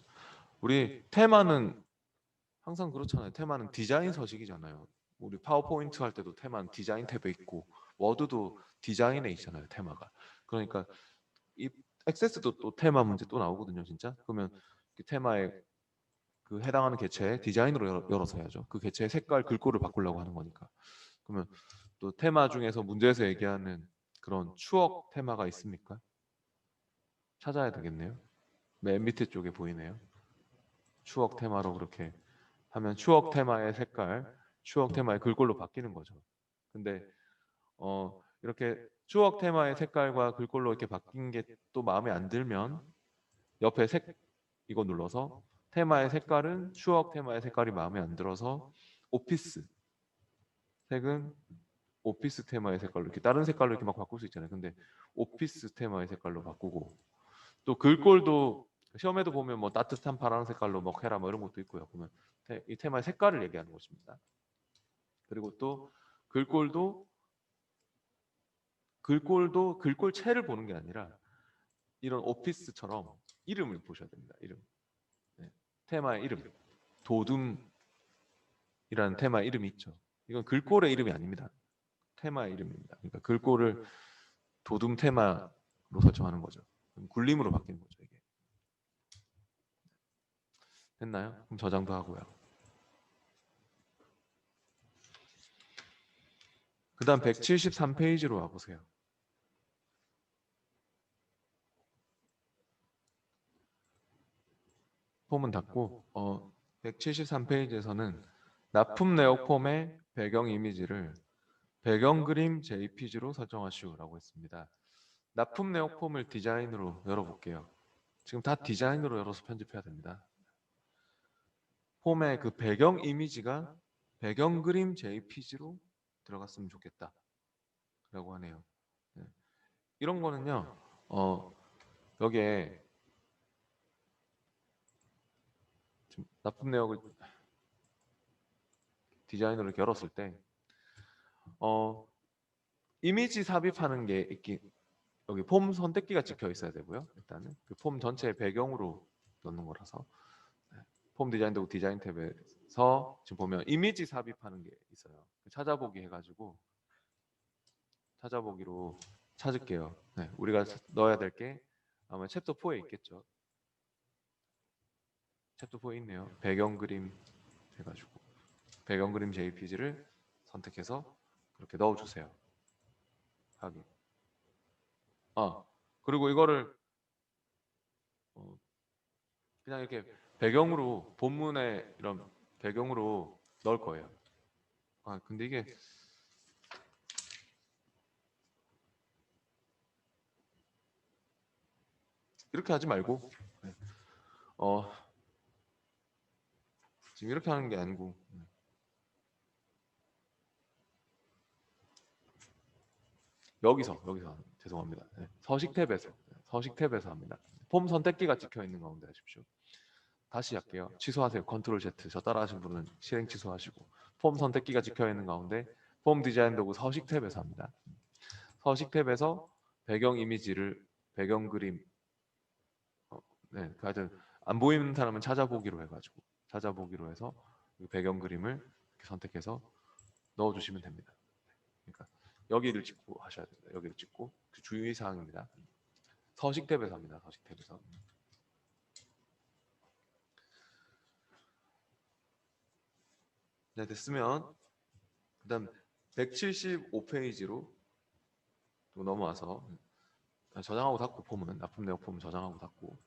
우리 테마는 항상 그렇잖아요. 테마는 디자인 서식이잖아요. 우리 파워포인트 할 때도 테마는 디자인 탭에 있고 워드도 디자인에 있잖아요. 테마가. 그러니까 이 액세스도 또 테마 문제 또 나오거든요. 진짜. 그러면 그 테마에 그 해당하는 개체에 디자인으로 열어서 해야죠. 그 개체의 색깔 글꼴을 바꾸려고 하는 거니까. 그러면 또 테마 중에서 문제에서 얘기하는 그런 추억 테마가 있습니까? 찾아야 되겠네요. 맨 밑에 쪽에 보이네요. 추억 테마로 그렇게 하면 추억 테마의 색깔, 추억 테마의 글꼴로 바뀌는 거죠. 근데 이렇게 추억 테마의 색깔과 글꼴로 이렇게 바뀐 게 또 마음에 안 들면 옆에 색 이거 눌러서 테마의 색깔은 추억 테마의 색깔이 마음에 안 들어서 오피스 색은 오피스 테마의 색깔로 이렇게 다른 색깔로 이렇게 막 바꿀 수 있잖아요. 근데 오피스 테마의 색깔로 바꾸고 또 글꼴도 시험에도 보면 뭐 따뜻한 파란 색깔로 뭐 해라 뭐 이런 것도 있고요. 보면 이 테마의 색깔을 얘기하는 것입니다. 그리고 또 글꼴도 글꼴체를 보는 게 아니라 이런 오피스처럼 이름을 보셔야 됩니다. 이름. 네. 테마의 이름. 도둠이라는 테마 이름이 있죠. 이건 글꼴의 이름이 아닙니다. 테마의 이름입니다. 그러니까 글꼴을 도둠 테마로 설정하는 거죠. 굴림으로 바뀌는 거죠, 이게. 됐나요? 그럼 저장도 하고요. 그다음 173페이지로 와 보세요. 폼은 닫고 173페이지에서는 납품 내역 폼의 배경 이미지를 배경 그림 JPG로 설정하시오라고 했습니다. 납품 내역 폼을 디자인으로 열어볼게요. 지금 다 디자인으로 열어서 편집해야 됩니다. 폼의 그 배경 이미지가 배경 그림 JPG로 들어갔으면 좋겠다. 라고 하네요. 네. 이런 거는요, 여기에 납품 내역을 디자인으로 이렇게 열었을 때, 어, 이미지 삽입하는 게 있긴 여기 폼 선택기가 찍혀 있어야 되고요. 일단은 그 폼 전체의 배경으로 넣는 거라서 네. 폼 디자인 도구 디자인 탭에서 지금 보면 이미지 삽입하는 게 있어요. 찾아보기 해가지고 찾아보기로 찾을게요. 네, 우리가 넣어야 될 게 아마 챕터 4에 있겠죠. 챕터 4에 있네요. 배경 그림 해가지고 배경 그림 JPG를 선택해서 그렇게 넣어주세요. 확인. 그리고 이거를 그냥 이렇게 배경으로 본문에 이런 배경으로 넣을 거예요. 근데 이게 이렇게 하지 말고 어 지금 이렇게 하는 게 아니고 여기서 죄송합니다. 네. 서식 탭에서 합니다. 폼 선택기가 찍혀 있는 가운데 하십시오. 다시 할게요. 취소하세요. 컨트롤 Z. 저 따라하신 분은 실행 취소하시고 폼 선택기가 찍혀 있는 가운데 폼 디자인 도구 서식 탭에서 합니다. 서식 탭에서 배경 이미지를 배경 그림 네, 하여튼 안 보이는 사람은 찾아보기로 해가지고 찾아보기로 해서 배경 그림을 이렇게 선택해서 넣어주시면 됩니다. 그러니까 여기를 찍고 하셔야 됩니다. 여기를 찍고 그 주의 사항입니다. 서식 탭에서 합니다. 서식 탭에서. 네, 됐으면 그다음 175페이지로 또 넘어와서 저장하고 닫고 폼은 납품 내역 폼 저장하고 닫고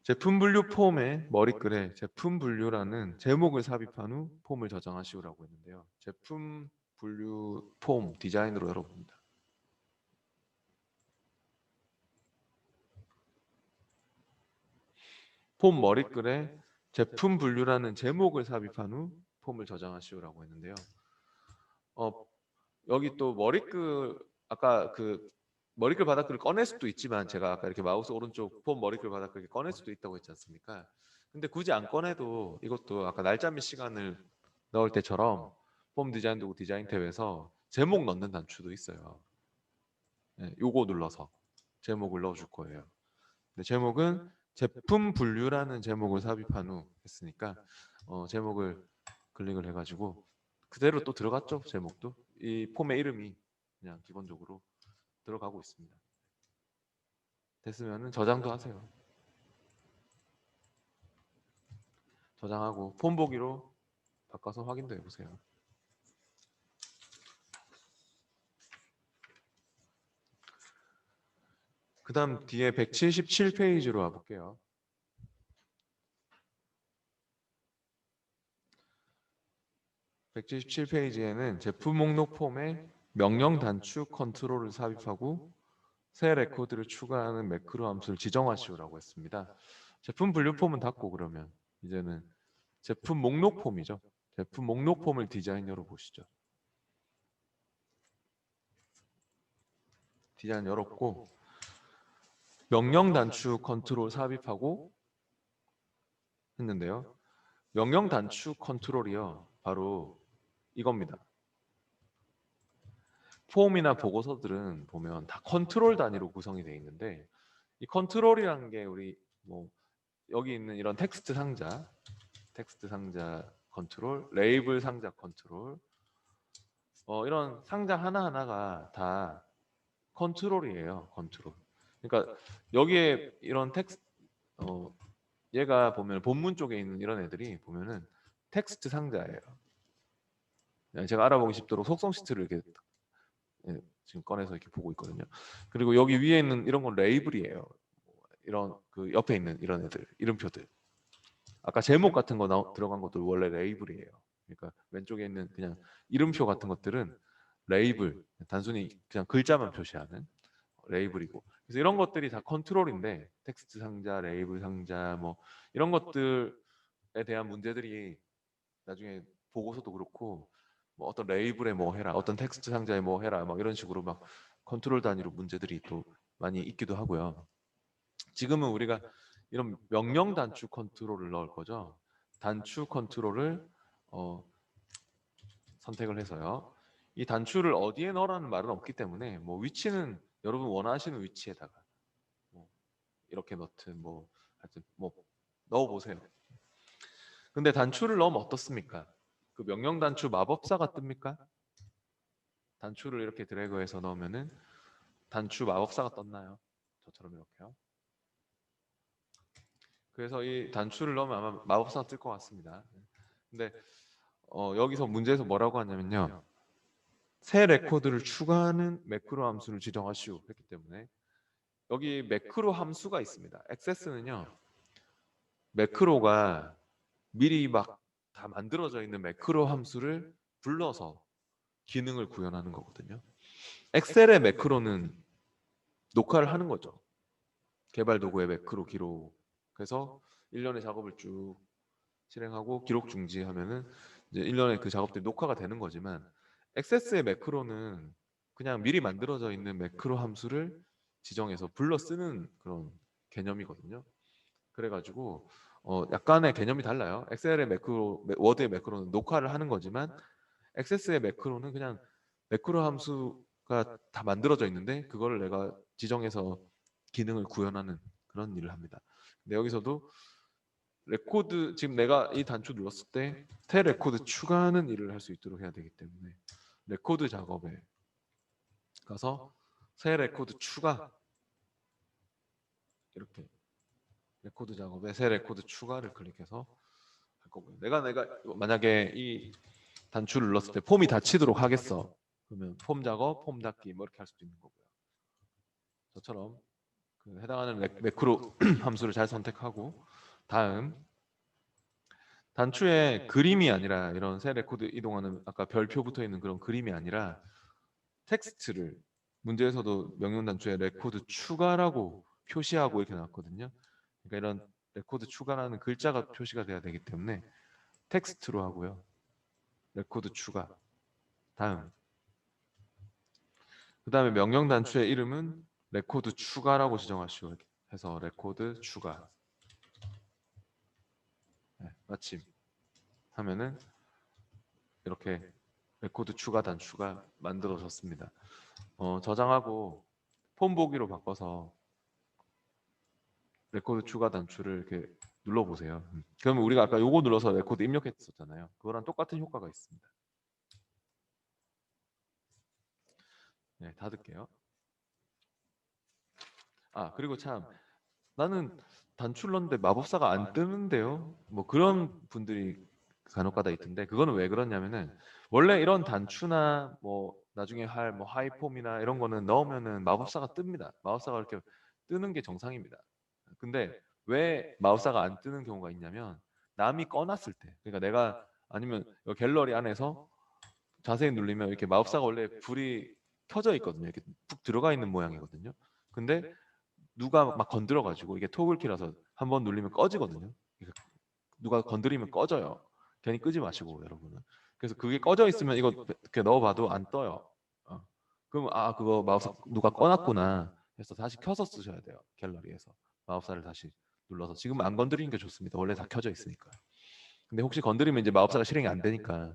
제품 분류 폼의 머리글에 제품 분류라는 제목을 삽입한 후 폼을 저장하시오라고 했는데요. 제품 분류 폼 디자인으로 열어봅니다. 폼 머리글에 제품 분류라는 제목을 삽입한 후 폼을 저장하시오라고 했는데요. 여기 또 머리글 아까 그 머리글 바닥글을 꺼낼 수도 있지만 제가 아까 이렇게 마우스 오른쪽 폼 머리글 바닥글 이렇게 꺼낼 수도 있다고 했지 않습니까? 근데 굳이 안 꺼내도 이것도 아까 날짜 및 시간을 넣을 때처럼 폼 디자인 도구 디자인 탭에서 제목 넣는 단추도 있어요. 네, 요거 눌러서 제목을 넣어줄 거예요. 근데 제목은 제품 분류라는 제목을 삽입한 후 했으니까 제목을 클릭을 해가지고 그대로 또 들어갔죠. 제목도 이 폼의 이름이 그냥 기본적으로 들어가고 있습니다. 됐으면은 저장도 하세요. 저장하고 폼 보기로 바꿔서 확인도 해보세요. 그 다음 뒤에 177페이지로 와볼게요. 177페이지에는 제품 목록 폼에 명령 단축 컨트롤을 삽입하고 새 레코드를 추가하는 매크로 함수를 지정하시오라고 했습니다. 제품 분류 폼은 닫고 그러면 이제는 제품 목록 폼이죠. 제품 목록 폼을 디자인 열어보시죠. 디자인 열었고 명령 단축 컨트롤 삽입하고 했는데요. 명령 단축 컨트롤이요. 바로 이겁니다. 폼이나 보고서들은 보면 다 컨트롤 단위로 구성이 되어 있는데 이 컨트롤이라는 게 우리 뭐 여기 있는 이런 텍스트 상자 컨트롤, 레이블 상자 컨트롤 이런 상자 하나하나가 다 컨트롤이에요. 컨트롤. 그러니까 여기에 이런 텍스트 얘가 보면 본문 쪽에 있는 이런 애들이 보면은 텍스트 상자예요. 제가 알아보기 쉽도록 속성 시트를 이렇게 지금 꺼내서 이렇게 보고 있거든요. 그리고 여기 위에 있는 이런 건 레이블이에요. 이런 그 옆에 있는 이런 애들 이름표들. 아까 제목 같은 거 들어간 것들 원래 레이블이에요. 그러니까 왼쪽에 있는 그냥 이름표 같은 것들은 레이블, 단순히 그냥 글자만 표시하는 레이블이고. 그래서 이런 것들이 다 컨트롤인데 텍스트 상자, 레이블 상자 뭐 이런 것들에 대한 문제들이 나중에 보고서도 그렇고 뭐 어떤 레이블에 뭐 해라, 어떤 텍스트 상자에 뭐 해라, 막 이런 식으로 막 컨트롤 단위로 문제들이 또 많이 있기도 하고요. 지금은 우리가 이런 명령 단축 컨트롤을 넣을 거죠. 단축 컨트롤을 선택을 해서요. 이 단추를 어디에 넣으라는 말은 없기 때문에 뭐 위치는 여러분 원하시는 위치에다가 뭐 이렇게 넣든 뭐 하여튼 뭐 넣어 보세요. 근데 단추를 넣으면 어떻습니까? 그 명령 단추 마법사가 뜹니까? 단추를 이렇게 드래그해서 넣으면은 단추 마법사가 떴나요? 저처럼 이렇게요. 그래서 이 단추를 넣으면 아마 마법사가 뜰 것 같습니다. 근데 여기서 문제에서 뭐라고 하냐면요. 새 레코드를 추가하는 매크로 함수를 지정하시오 했기 때문에 여기 매크로 함수가 있습니다. 액세스는요. 매크로가 미리 막 다 만들어져 있는 매크로 함수를 불러서 기능을 구현하는 거거든요. 엑셀의 매크로는 녹화를 하는 거죠. 개발 도구의 매크로 기록. 그래서 일련의 작업을 쭉 실행하고 기록 중지하면은 이제 일련의 그 작업들이 녹화가 되는 거지만 액세스의 매크로는 그냥 미리 만들어져 있는 매크로 함수를 지정해서 불러 쓰는 그런 개념이거든요. 그래가지고 약간의 개념이 달라요. 엑셀의 매크로, 워드의 매크로는 녹화를 하는 거지만 액세스의 매크로는 그냥 매크로 함수가 다 만들어져 있는데 그거를 내가 지정해서 기능을 구현하는 그런 일을 합니다. 근데 여기서도 레코드 지금 내가 이 단추 눌렀을 때 새 레코드 추가하는 일을 할 수 있도록 해야 되기 때문에 레코드 작업에 가서 새 레코드 추가 이렇게 레코드 작업에 새 레코드 추가를 클릭해서 할 거고요. 내가 만약에 이 단추를 눌렀을 때 폼이 닫히도록 하겠어. 그러면 폼 작업, 폼 닫기 뭐 이렇게 할 수도 있는 거고요. 저처럼 그 해당하는 매크로 함수를 잘 선택하고 다음 단추에 그림이 아니라 이런 새 레코드 이동하는 아까 별표 붙어 있는 그런 그림이 아니라 텍스트를 문제에서도 명령 단추에 레코드 추가라고 표시하고 이렇게 나왔거든요. 그러니까 이런 레코드 추가라는 글자가 표시가 돼야 되기 때문에 텍스트로 하고요. 레코드 추가. 다음. 그다음에 명령 단추의 이름은 레코드 추가라고 지정하시고 이렇게 해서 레코드 추가. 네, 마침 하면은 이렇게 레코드 추가 단추가 만들어졌습니다. 저장하고 폼 보기로 바꿔서 레코드 추가 단추를 이렇게 눌러보세요. 그러면 우리가 아까 요거 눌러서 레코드 입력했었잖아요. 그거랑 똑같은 효과가 있습니다. 네, 닫을게요. 아, 그리고 참 나는 단추 넣는데 마법사가 안 뜨는데요. 뭐 그런 분들이 간혹가다 있던데 그거는 왜 그러냐면은 원래 이런 단추나 뭐 나중에 할 뭐 하이폼이나 이런 거는 넣으면은 마법사가 뜹니다. 마법사가 이렇게 뜨는 게 정상입니다. 근데 왜 마법사가 안 뜨는 경우가 있냐면 남이 꺼놨을 때 그러니까 내가 아니면 이 갤러리 안에서 자세히 누르면 이렇게 마법사가 원래 불이 켜져 있거든요. 이렇게 푹 들어가 있는 모양이거든요. 근데 누가 막 건드려 가지고 이게 토글키라서 한번 눌리면 꺼지거든요. 그러니까 누가 건드리면 꺼져요. 괜히 끄지 마시고 여러분은. 그래서 그게 꺼져 있으면 이거 이렇게 넣어봐도 안 떠요. 그럼 아 그거 마법사 누가 꺼놨구나 해서 다시 켜서 쓰셔야 돼요. 갤러리에서 마법사를 다시 눌러서 지금 안 건드리는 게 좋습니다. 원래 다 켜져 있으니까. 근데 혹시 건드리면 이제 마법사가 실행이 안 되니까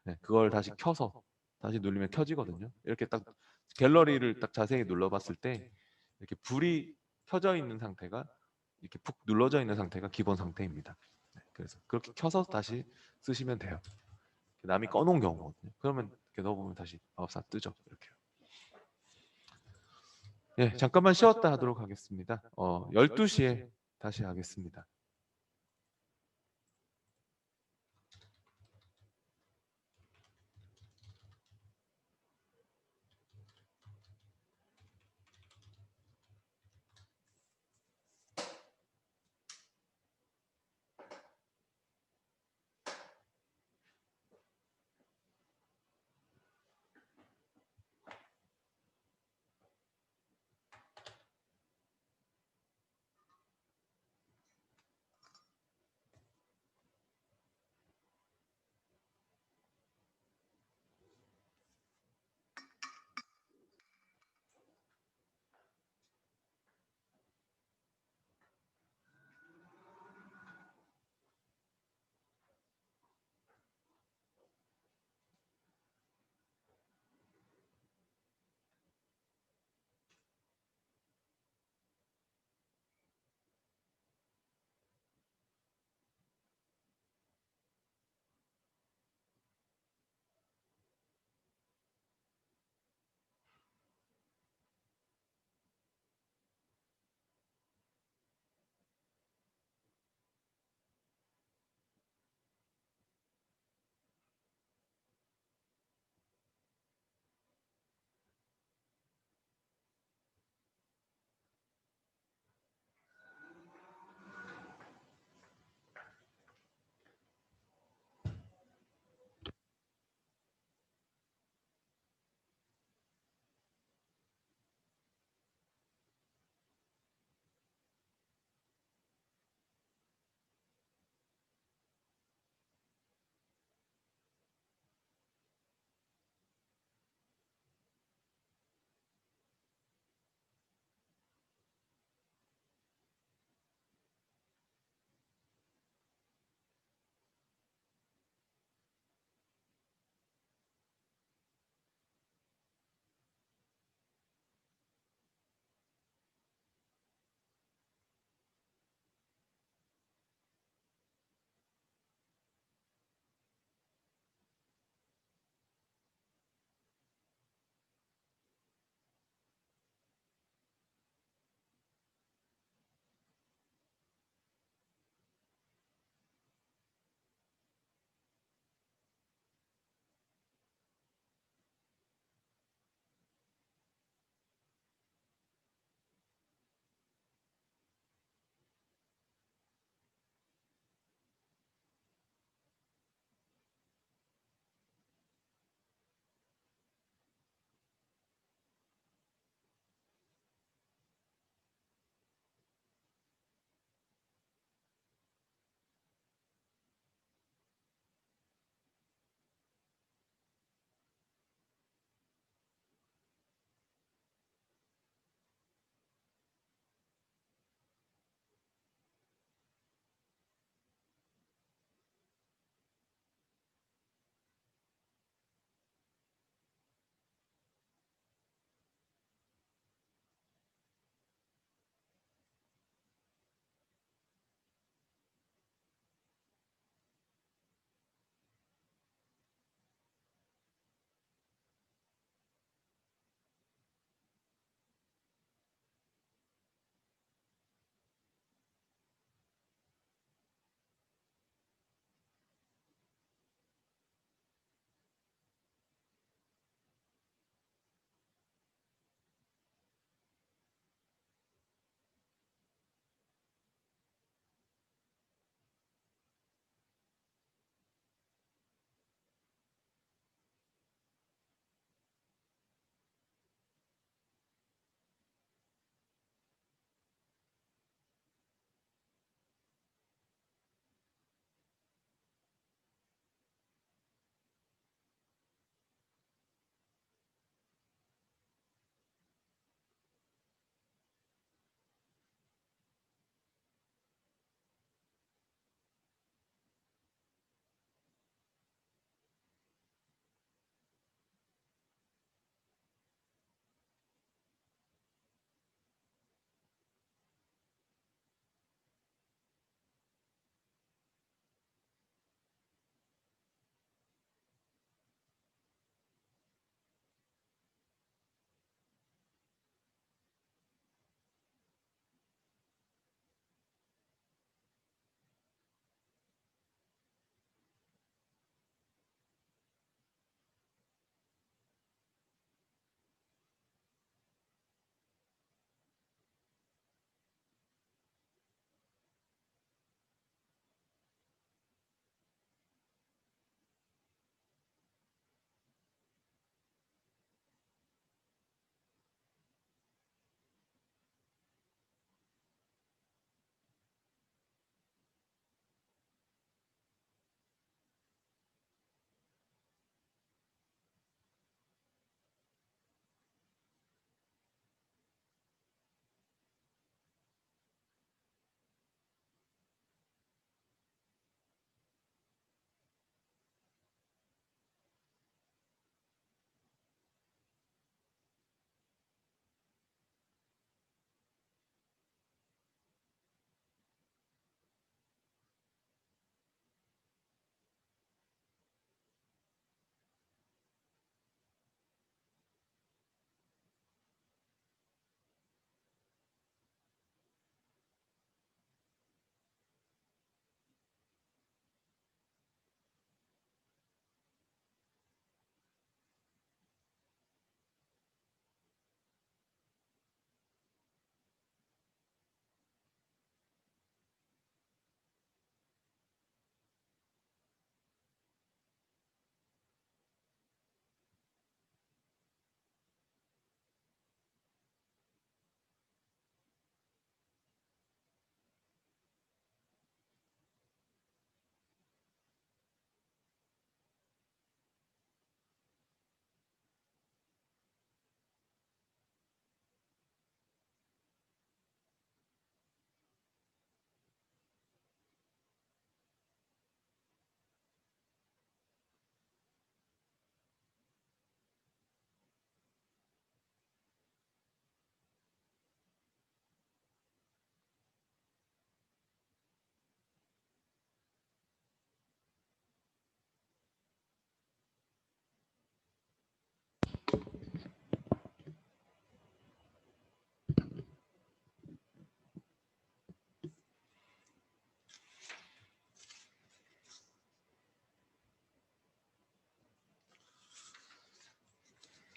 네, 그걸 다시 켜서 다시 누르면 켜지거든요. 이렇게 딱 갤러리를 딱 자세히 눌러봤을 때 이렇게 불이 켜져 있는 상태가 이렇게 푹 눌러져 있는 상태가 기본 상태입니다. 네, 그래서 그렇게 켜서 다시 쓰시면 돼요. 남이 꺼놓은 경우거든요. 그러면 이렇게 넣어보면 다시 마법사 뜨죠. 이렇게. 예, 잠깐만 쉬었다 하도록 하겠습니다. 12시에 다시 하겠습니다.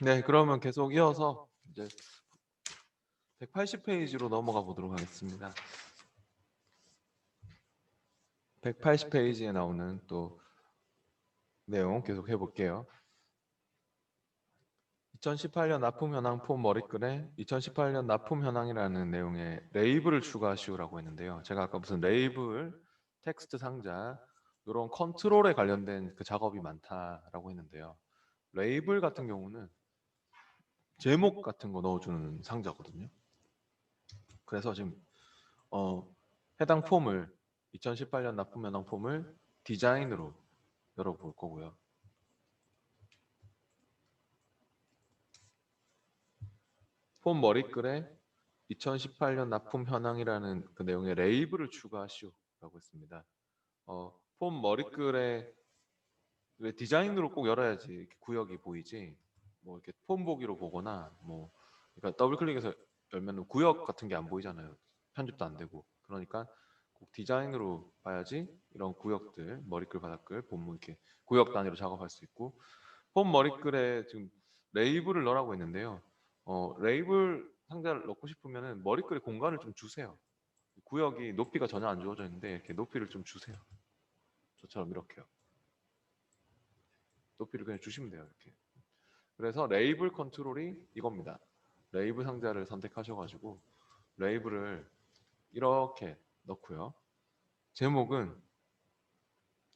네, 그러면 계속 이어서 이제 180페이지로 넘어가 보도록 하겠습니다. 180페이지에 나오는 또 내용 계속 해볼게요. 2018년 납품 현황 폼 머리글에 2018년 납품 현황이라는 내용의 레이블을 추가하시오라고 했는데요. 제가 아까 무슨 레이블, 텍스트 상자 이런 컨트롤에 관련된 그 작업이 많다라고 했는데요. 레이블 같은 경우는 제목 같은 거 넣어주는 상자거든요. 그래서 지금 해당 폼을 2018년 납품 현황 폼을 디자인으로 열어볼 거고요. 폼 머리글에 2018년 납품 현황이라는 그 내용의 레이블을 추가하시오라고 했습니다. 폼 머리글에 왜 디자인으로 꼭 열어야지 이렇게 구역이 보이지? 뭐 이렇게 폼 보기로 보거나 뭐 그러니까 더블 클릭해서 열면 구역 같은 게 안 보이잖아요. 편집도 안 되고. 그러니까 꼭 디자인으로 봐야지 이런 구역들 머리글 바닥글 본문 이렇게 구역 단위로 작업할 수 있고 폼 머리글에 지금 레이블을 넣으라고 했는데요. 레이블 상자를 넣고 싶으면은 머리글에 공간을 좀 주세요. 구역이 높이가 전혀 안 주어져 있는데 이렇게 높이를 좀 주세요. 저처럼 이렇게요. 높이를 그냥 주시면 돼요. 이렇게. 그래서 레이블 컨트롤이 이겁니다. 레이블 상자를 선택하셔가지고 레이블을 이렇게 넣고요. 제목은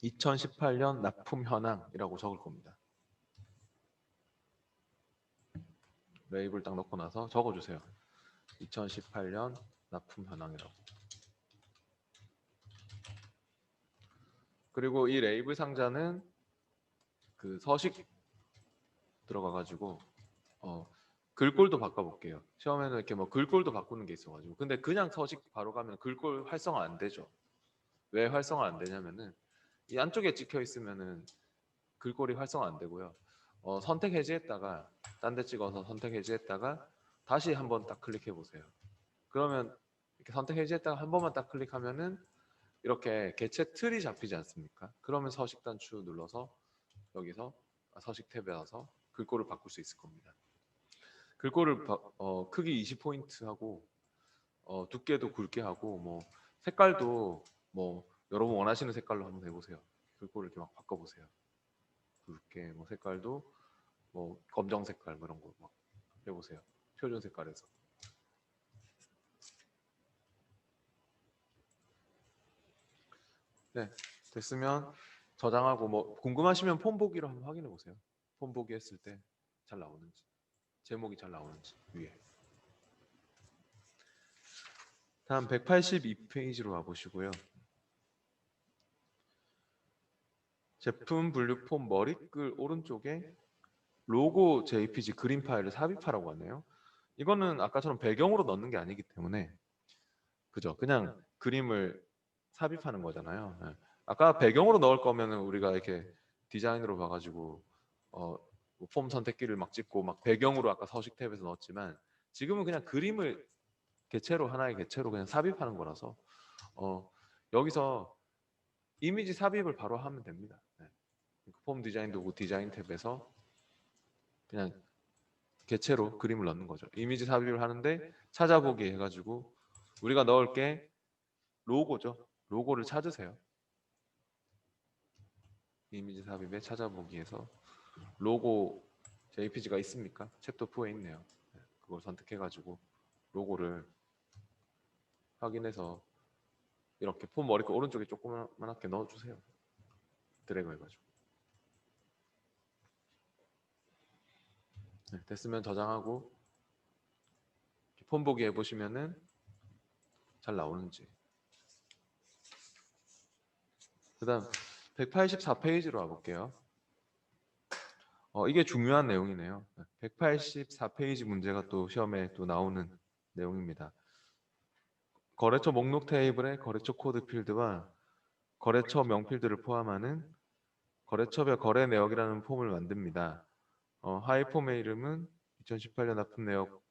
2018년 납품 현황이라고 적을 겁니다. 레이블 딱 넣고 나서 적어주세요. 2018년 납품 현황이라고. 그리고 이 레이블 상자는 그 서식 들어가가지고 글꼴도 바꿔볼게요. 처음에는 이렇게 뭐 글꼴도 바꾸는 게 있어가지고 근데 그냥 서식 바로 가면 글꼴 활성화 안 되죠. 왜 활성화 안 되냐면은 이 안쪽에 찍혀 있으면은 글꼴이 활성화 안 되고요. 선택 해제했다가 딴 데 찍어서 선택 해제했다가 다시 한번 딱 클릭해 보세요. 그러면 이렇게 선택 해제했다가 한 번만 딱 클릭하면은 이렇게 개체 틀이 잡히지 않습니까? 그러면 서식 단추 눌러서 여기서 서식 탭에 와서 글꼴을 바꿀 수 있을 겁니다. 글꼴을 크기 20포인트 하고 두께도 굵게 하고 뭐 색깔도 뭐 여러분 원하시는 색깔로 한번 해보세요. 글꼴을 이렇게 막 바꿔보세요. 굵게 뭐 색깔도 뭐 검정 색깔 뭐 이런 거 막 해보세요. 표준 색깔에서. 네, 됐으면 저장하고 뭐 궁금하시면 폼 보기로 한번 확인해 보세요. 폼 보기 했을 때 잘 나오는지, 제목이 잘 나오는지 위에. 다음 182페이지로 와보시고요. 제품 분류 폼 머리글 오른쪽에 로고 JPG 그림 파일을 삽입하라고 하네요. 이거는 아까처럼 배경으로 넣는 게 아니기 때문에 그죠? 그냥 그림을 삽입하는 거잖아요. 네. 아까 배경으로 넣을 거면은 우리가 이렇게 디자인으로 봐가지고 뭐폼 선택기를 막 찍고 막 배경으로 아까 서식 탭에서 넣었지만 지금은 그냥 그림을 개체로 하나의 개체로 그냥 삽입하는 거라서 여기서 이미지 삽입을 바로 하면 됩니다. 네. 폼 디자인 도구 디자인 탭에서 그냥 개체로 그림을 넣는 거죠. 이미지 삽입을 하는데 찾아보기 해가지고 우리가 넣을 게 로고죠. 로고를 찾으세요. 이미지 삽입에 찾아보기에서 로고 JPG가 있습니까? 챕터 4에 있네요. 그걸 선택해가지고 로고를 확인해서 이렇게 폼 머리끝 오른쪽에 조그맣게 넣어주세요. 드래그 해가지고. 네, 됐으면 저장하고 폼 보기 해보시면은 잘 나오는지. 그 다음 184페이지로 와볼게요. 이게 중요한 내용이네요. 184페이지 문제가 또 시험에 또 나오는 내용입니다. 거래처 목록 테이블에 거래처 코드 필드와 거래처 명필드를 포함하는 거래처별 거래 내역이라는 폼을 만듭니다. 하이 폼의 이름은 2018년 납품 내역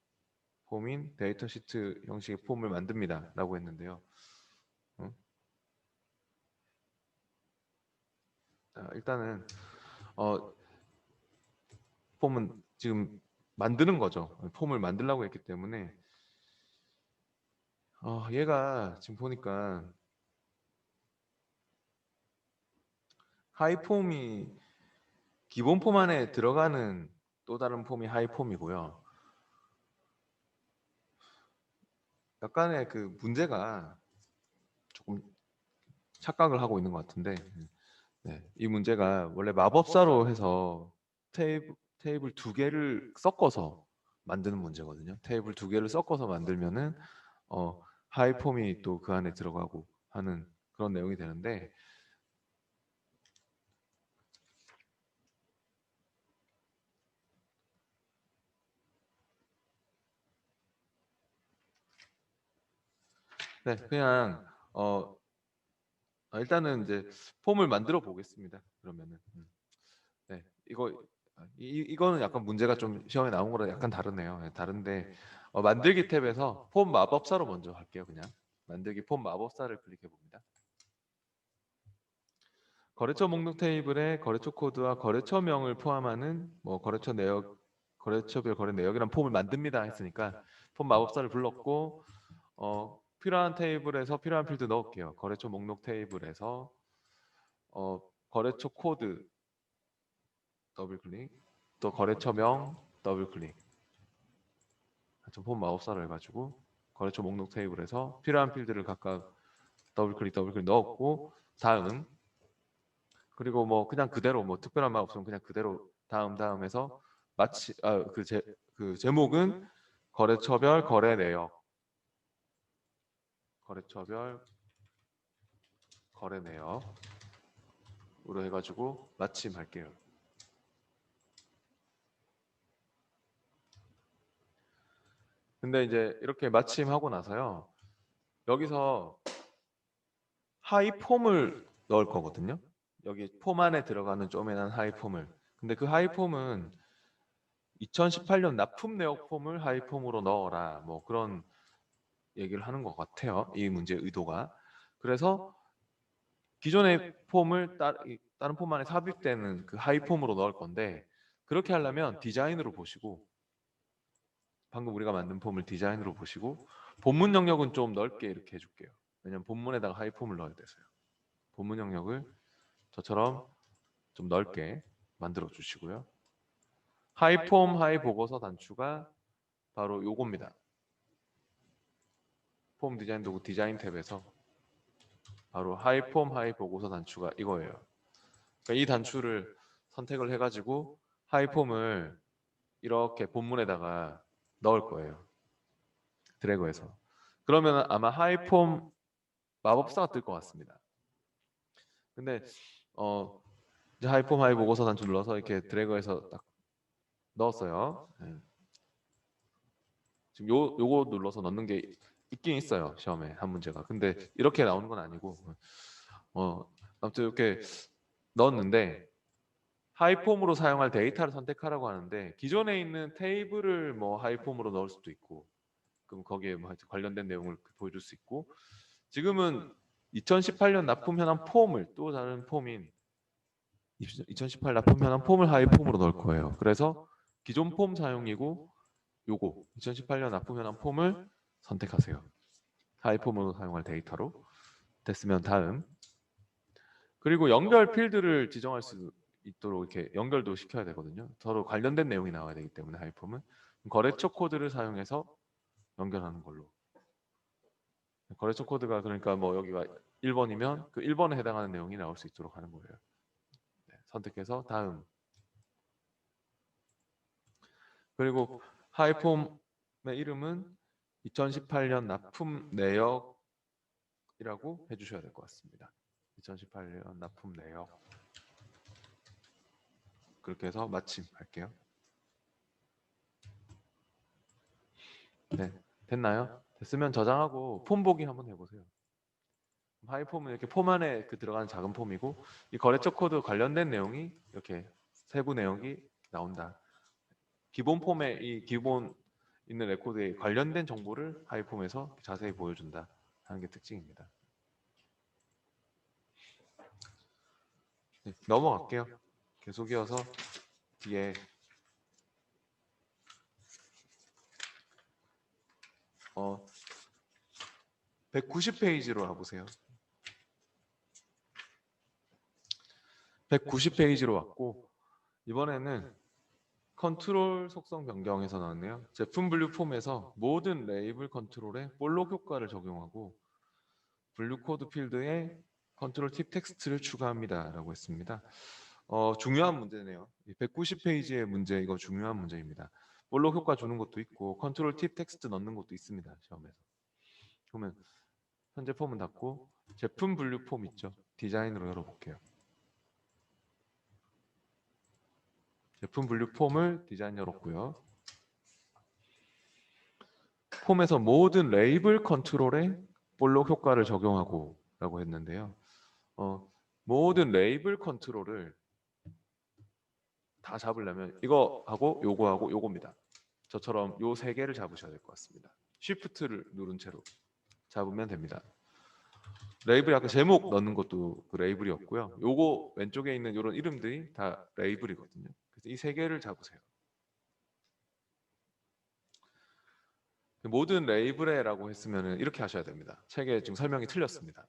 폼인 데이터 시트 형식의 폼을 만듭니다. 라고 했는데요. 일단은 폼은 지금 만드는 거죠. 폼을 만들려고 했기 때문에 얘가 지금 보니까 하이폼이 기본 폼 안에 들어가는 또 다른 폼이 하이폼이고요. 약간의 그 문제가 조금 착각을 하고 있는 것 같은데, 네, 이 문제가 원래 마법사로 해서 테이블 두 개를 섞어서 만드는 문제거든요. 테이블 두 개를 섞어서 만들면은 하이폼이 또 그 안에 들어가고 하는 그런 내용이 되는데, 네, 그냥 일단은 이제 폼을 만들어 보겠습니다. 그러면은 네, 이거는 약간 문제가 좀 시험에 나온 거랑 약간 다르네요. 네, 다른데 만들기 탭에서 폼 마법사로 먼저 할게요. 그냥 만들기 폼 마법사를 클릭해 봅니다. 거래처 목록 테이블에 거래처 코드와 거래처명을 포함하는 뭐 거래처 내역, 거래처별 거래 내역이란 폼을 만듭니다 했으니까 폼 마법사를 불렀고 필요한 테이블에서 필요한 필드 넣을게요. 거래처 목록 테이블에서 거래처 코드 더블 클릭, 또 거래처명 더블 클릭. 폼 마법사를 해가지고 거래처 목록 테이블에서 필요한 필드를 각각 더블 클릭 넣었고 다음, 그리고 뭐 그냥 그대로 뭐 특별한 말 없으면 그냥 그대로 다음해서 마치 그 제목은 거래처별 거래 내역, 거래처별 거래 내역으로 해가지고 마침 할게요. 근데 이제 이렇게 마침하고 나서요, 여기서 하이폼을 넣을 거거든요. 여기 폼 안에 들어가는 쪼매난 하이폼을. 근데 그 하이폼은 2018년 납품 내역 폼을 하이폼으로 넣어라, 뭐 그런 얘기를 하는 것 같아요. 이 문제의 의도가. 그래서 기존의 폼을 다른 폼 안에 삽입되는 그 하이폼으로 넣을 건데, 그렇게 하려면 디자인으로 보시고, 방금 우리가 만든 폼을 디자인으로 보시고 본문 영역은 좀 넓게 이렇게 해줄게요. 왜냐면 본문에다가 하이폼을 넣어야 돼서요. 본문 영역을 저처럼 좀 넓게 만들어 주시고요. 하이폼 하이 보고서 단추가 바로 요겁니다. 폼 디자인 도구 디자인 탭에서 바로 하이폼 하이 보고서 단추가 이거예요. 그러니까 이 단추를 선택을 해가지고 하이폼을 이렇게 본문에다가 넣을 거예요. 드래그해서. 그러면 아마 하이폼 마법사가 뜰 것 같습니다. 근데 이제 하이폼 하이 보고서 단추 눌러서 이렇게 드래그해서 딱 넣었어요. 네. 지금 요거 눌러서 넣는 게 있긴 있어요. 시험에 한 문제가. 근데 이렇게 나오는 건 아니고 아무튼 이렇게 넣었는데, 하이폼으로 사용할 데이터를 선택하라고 하는데 기존에 있는 테이블을 뭐 하이폼으로 넣을 수도 있고, 그럼 거기에 뭐 관련된 내용을 보여줄 수 있고, 지금은 2018년 납품 현황 폼을 또 다른 폼인 2018 납품 현황 폼을 하이폼으로 넣을 거예요. 그래서 기존 폼 사용이고 요거 2018년 납품 현황 폼을 선택하세요. 하이폼으로 사용할 데이터로 됐으면 다음, 그리고 연결 필드를 지정할 수 있도록 이렇게 연결도 시켜야 되거든요. 서로 관련된 내용이 나와야 되기 때문에 하이폼은 거래처 코드를 사용해서 연결하는 걸로. 거래처 코드가 그러니까 뭐 여기가 1번이면 그 1번에 해당하는 내용이 나올 수 있도록 하는 거예요. 네, 선택해서 다음. 그리고 하이폼의 이름은 2018년 납품 내역이라고 해주셔야 될 것 같습니다. 2018년 납품 내역. 그렇게 해서 마침 할게요. 네, 됐나요? 됐으면 저장하고 폼 보기 한번 해보세요. 하이폼은 이렇게 폼 안에 들어가는 작은 폼이고, 이 거래처 코드 관련된 내용이 이렇게 세부 내용이 나온다. 기본 폼에 이 기본 있는 레코드에 관련된 정보를 하이폼에서 자세히 보여준다 하는 게 특징입니다. 네, 넘어갈게요. 계속 이어서 뒤에 190페이지로 와보세요. 190페이지로 왔고 이번에는 컨트롤 속성 변경에서 나왔네요. 제품 분류 폼에서 모든 레이블 컨트롤에 볼록 효과를 적용하고 분류 코드 필드에 컨트롤 팁 텍스트를 추가합니다 라고 했습니다. 중요한 문제네요. 190페이지의 문제, 이거 중요한 문제입니다. 볼록 효과 주는 것도 있고 컨트롤 팁 텍스트 넣는 것도 있습니다. 시험에서. 그러면 현재 폼은 닫고 제품 분류 폼 있죠. 디자인으로 열어볼게요. 제품 분류 폼을 디자인 열었고요. 폼에서 모든 레이블 컨트롤에 볼록 효과를 적용하고 라고 했는데요. 모든 레이블 컨트롤을 다 잡으려면 이거 하고 요거 하고 요겁니다. 저처럼 요 세 개를 잡으셔야 될 것 같습니다. 쉬프트를 누른 채로 잡으면 됩니다. 레이블 아까 제목 넣는 것도 그 레이블이었고요. 요거 왼쪽에 있는 이런 이름들이 다 레이블이거든요. 그래서 이 세 개를 잡으세요. 모든 레이블에라고 했으면 이렇게 하셔야 됩니다. 책에 지금 설명이 틀렸습니다.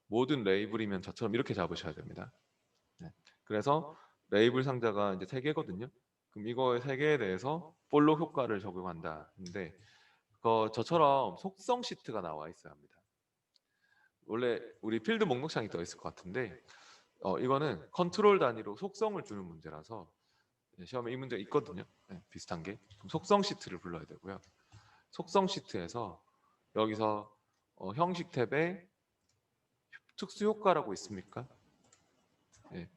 모든 레이블이면 저처럼 이렇게 잡으셔야 됩니다. 네. 그래서 레이블 상자가 이제 세 개거든요. 그럼 이거 세 개에 대해서 볼록 효과를 적용한다. 근데 저처럼 속성 시트가 나와 있어야 합니다. 원래 우리 필드 목록창이 떠 있을 것 같은데 이거는 컨트롤 단위로 속성을 주는 문제라서 시험에 이 문제가 있거든요. 네, 비슷한 게. 그럼 속성 시트를 불러야 되고요. 속성 시트에서 여기서 형식 탭에 특수 효과라고 있습니까? 네.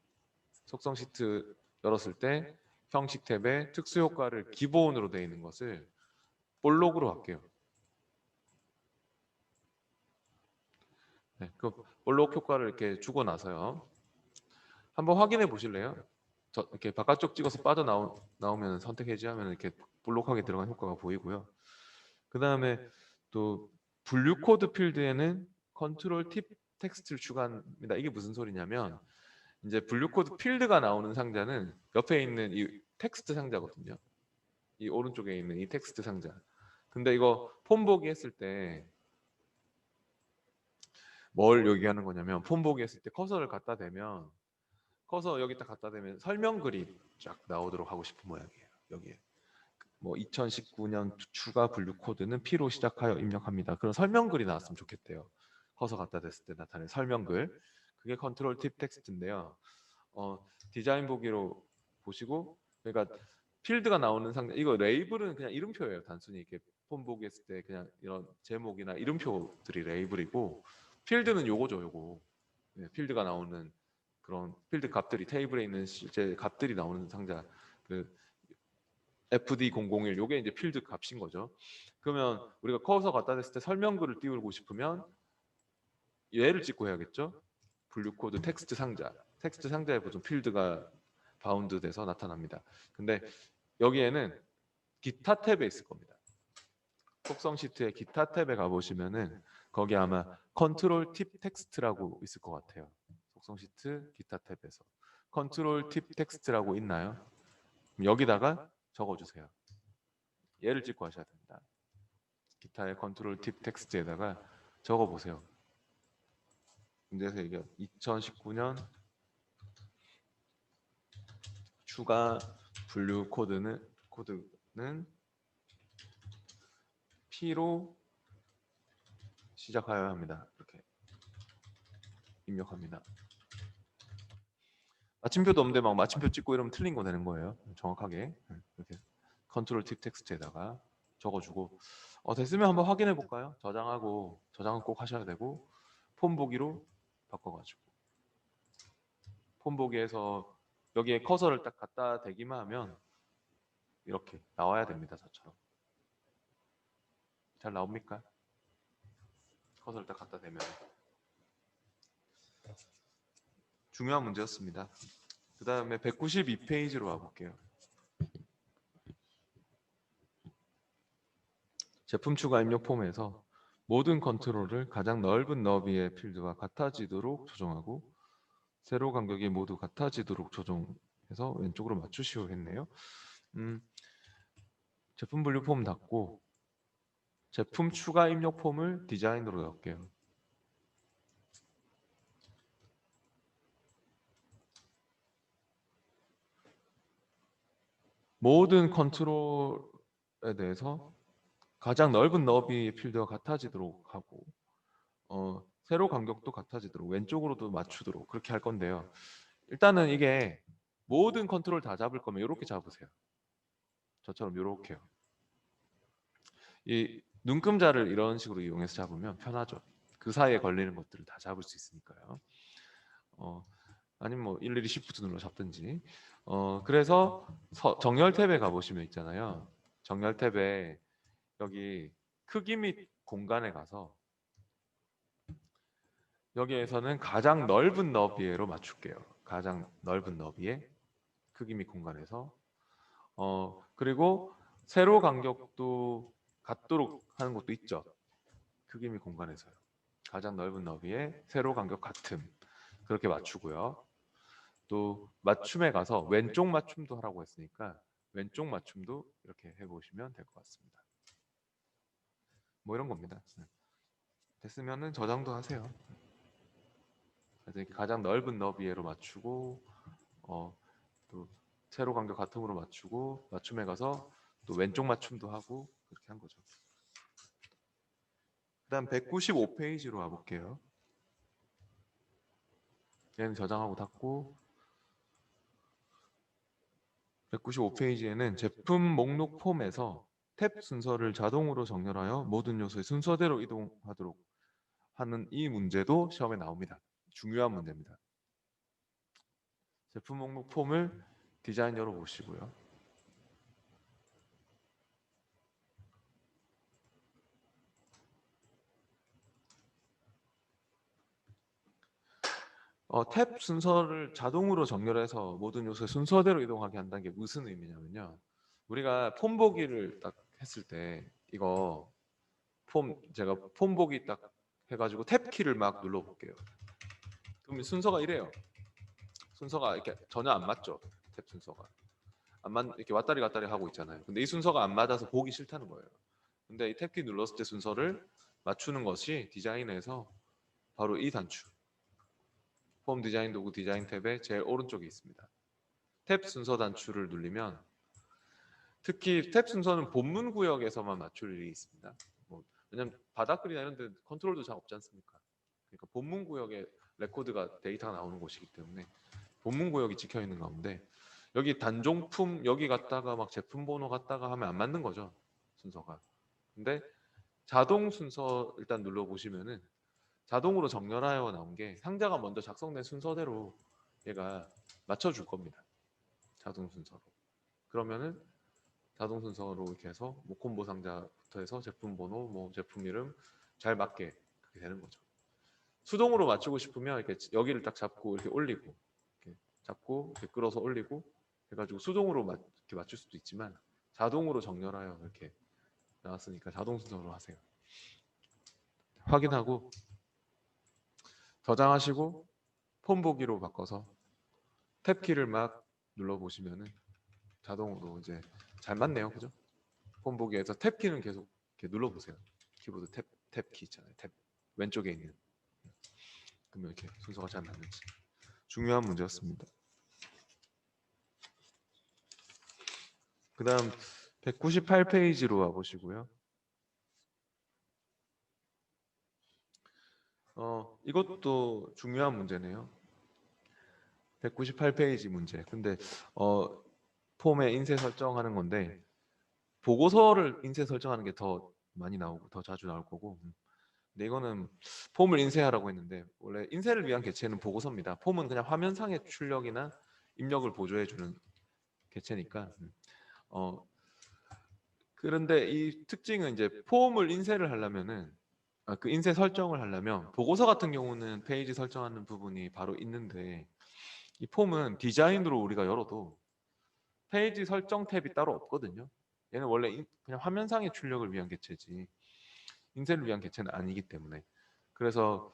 속성 시트 열었을 때 형식 탭에 특수 효과를 기본으로 되어 있는 것을 볼록으로 할게요. 네, 그 볼록 효과를 이렇게 주고 나서요. 한번 확인해 보실래요? 이렇게 바깥쪽 찍어서 나오면 선택 해제하면 이렇게 볼록하게 들어간 효과가 보이고요. 그 다음에 또 분류 코드 필드에는 컨트롤 팁 텍스트를 추가합니다. 이게 무슨 소리냐면 이제 분류 코드 필드가 나오는 상자는 옆에 있는 이 텍스트 상자거든요. 이 오른쪽에 있는 이 텍스트 상자. 근데 이거 폼 보기 했을 때 뭘 얘기하는 거냐면 폼 보기 했을 때 커서를 갖다 대면 커서 여기다 갖다 대면 설명글이 쫙 나오도록 하고 싶은 모양이에요. 여기에. 뭐 2019년 추가 분류 코드는 P로 시작하여 입력합니다. 그런 설명글이 나왔으면 좋겠대요. 커서 갖다 댔을 때 나타낸 설명글. 그게 컨트롤 팁 텍스트인데요. 디자인 보기로 보시고 그러니까 필드가 나오는 상자 이거 레이블은 그냥 이름표예요. 단순히 이렇게 폼 보기 했을 때 그냥 이런 제목이나 이름표들이 레이블이고 필드는 요거죠. 요거. 네, 필드가 나오는 그런 필드 값들이 테이블에 있는 실제 값들이 나오는 상자 그 FD001 요게 이제 필드 값인 거죠. 그러면 우리가 커서 갖다 댔을 때 설명글을 띄우고 싶으면 얘를 찍고 해야겠죠. 분류 코드 텍스트 상자. 텍스트 상자에 보통 필드가 바운드 돼서 나타납니다. 근데 여기에는 기타 탭에 있을 겁니다. 속성 시트의 기타 탭에 가보시면은 거기 아마 컨트롤 팁 텍스트라고 있을 것 같아요. 속성 시트 기타 탭에서 컨트롤 팁 텍스트라고 있나요? 여기다가 적어주세요. 얘를 찍고 하셔야 됩니다. 기타의 컨트롤 팁 텍스트에다가 적어보세요. 문제에서 이게 2019년 추가 분류 코드는 P로 시작하여야 합니다. 이렇게 입력합니다. 마침표도 없는데 막 마침표 찍고 이러면 틀린 거 되는 거예요. 정확하게 이렇게 컨트롤 팁 텍스트에다가 적어주고 됐으면 한번 확인해 볼까요? 저장은 꼭 하셔야 되고 폼 보기로 바꿔가지고 폼 보기에서 여기에 커서를 딱 갖다 대기만 하면 이렇게 나와야 됩니다. 저처럼 잘 나옵니까? 커서를 딱 갖다 대면 중요한 문제였습니다. 그 다음에 192페이지로 와볼게요. 제품 추가 입력 폼에서 모든 컨트롤을 가장 넓은 너비의 필드와 같아지도록 조정하고 세로 간격이 모두 같아지도록 조정해서 왼쪽으로 맞추시오 했네요. 제품 분류 폼 닫고 제품 추가 입력 폼을 디자인으로 넣을게요. 모든 컨트롤에 대해서 가장 넓은 너비의 필드가 같아지도록 하고 세로 간격도 같아지도록 왼쪽으로도 맞추도록 그렇게 할 건데요. 일단은 이게 모든 컨트롤 다 잡을 거면 이렇게 잡으세요. 저처럼 이렇게요. 이 눈금자를 이런 식으로 이용해서 잡으면 편하죠. 그 사이에 걸리는 것들을 다 잡을 수 있으니까요. 아니면 뭐 일일이 Shift 눌러 잡든지. 그래서 정렬 탭에 가보시면 있잖아요. 정렬 탭에 여기 크기 및 공간에 가서 여기에서는 가장 넓은 너비로 맞출게요. 가장 넓은 너비에 크기 및 공간에서 그리고 세로 간격도 같도록 하는 것도 있죠. 크기 및 공간에서요. 가장 넓은 너비에 세로 간격 같음 그렇게 맞추고요. 또 맞춤에 가서 왼쪽 맞춤도 하라고 했으니까 왼쪽 맞춤도 이렇게 해보시면 될 것 같습니다. 뭐 이런 겁니다. 됐으면은 저장도 하세요. 그래서 이렇게 가장 넓은 너비로 맞추고 또 세로 간격 같음으로 맞추고 맞춤에 가서 또 왼쪽 맞춤도 하고 그렇게 한 거죠. 그다음 195페이지로 와볼게요. 얘는 저장하고 닫고 195페이지에는 제품 목록 폼에서 탭 순서를 자동으로 정렬하여 모든 요소의 순서대로 이동하도록 하는 이 문제도 시험에 나옵니다. 중요한 문제입니다. 제품 목록 폼을 디자인 열어보시고요. 탭 순서를 자동으로 정렬해서 모든 요소의 순서대로 이동하게 한다는 게 무슨 의미냐면요. 우리가 폼 보기를 딱 했을 때 이거 제가 폼 보기 딱 해가지고 탭 키를 막 눌러볼게요. 그럼 순서가 이래요. 순서가 이렇게 전혀 안 맞죠. 탭 순서가 이렇게 왔다리 갔다리 하고 있잖아요. 근데 이 순서가 안 맞아서 보기 싫다는 거예요. 근데 이 탭 키 눌렀을 때 순서를 맞추는 것이 디자인에서 바로 이 단추 폼 디자인 도구 디자인 탭의 제일 오른쪽에 있습니다. 탭 순서 단추를 누르면 특히 탭 순서는 본문 구역에서만 맞출 일이 있습니다. 왜냐면 바닥글이나 이런 데 컨트롤도 잘 없지 않습니까? 그러니까 본문 구역에 레코드가 데이터가 나오는 곳이기 때문에 본문 구역이 찍혀 있는 가운데 여기 단종품 여기 갔다가 막 제품 번호 갔다가 하면 안 맞는 거죠. 순서가. 근데 자동 순서 일단 눌러 보시면은 자동으로 정렬하여 나온 게 상자가 먼저 작성된 순서대로 얘가 맞춰줄 겁니다. 자동 순서로. 그러면은 자동 순서로 이렇게 해서 뭐 콤보 상자부터 해서 제품 번호, 뭐 제품 이름 잘 맞게 그렇게 되는 거죠. 수동으로 맞추고 싶으면 이렇게 여기를 딱 잡고 이렇게 올리고 이렇게 잡고 이렇게 끌어서 올리고 해가지고 수동으로 이렇게 맞출 수도 있지만 자동으로 정렬하여 이렇게 나왔으니까 자동 순서로 하세요. 확인하고 저장하시고 폼 보기로 바꿔서 탭 키를 막 눌러 보시면은 자동으로 이제 잘 맞네요, 그죠? 폼 보기에서 탭 키는 계속 이렇게 눌러 보세요. 키보드 탭 키 있잖아요. 탭 왼쪽에 있는. 그러면 이렇게 순서가 잘 맞는지 중요한 문제였습니다. 그다음 198페이지로 와보시고요. 이것도 중요한 문제네요. 198페이지 문제. 근데 폼에 인쇄 설정하는 건데 보고서를 인쇄 설정하는 게 더 많이 나오고 더 자주 나올 거고. 근데 이거는 폼을 인쇄하라고 했는데 원래 인쇄를 위한 개체는 보고서입니다. 폼은 그냥 화면상의 출력이나 입력을 보조해주는 개체니까. 그런데 이 특징은 이제 폼을 인쇄를 하려면은 그 인쇄 설정을 하려면 보고서 같은 경우는 페이지 설정하는 부분이 바로 있는데 이 폼은 디자인으로 우리가 열어도 페이지 설정 탭이 따로 없거든요. 얘는 원래 그냥 화면상의 출력을 위한 개체지 인쇄를 위한 개체는 아니기 때문에 그래서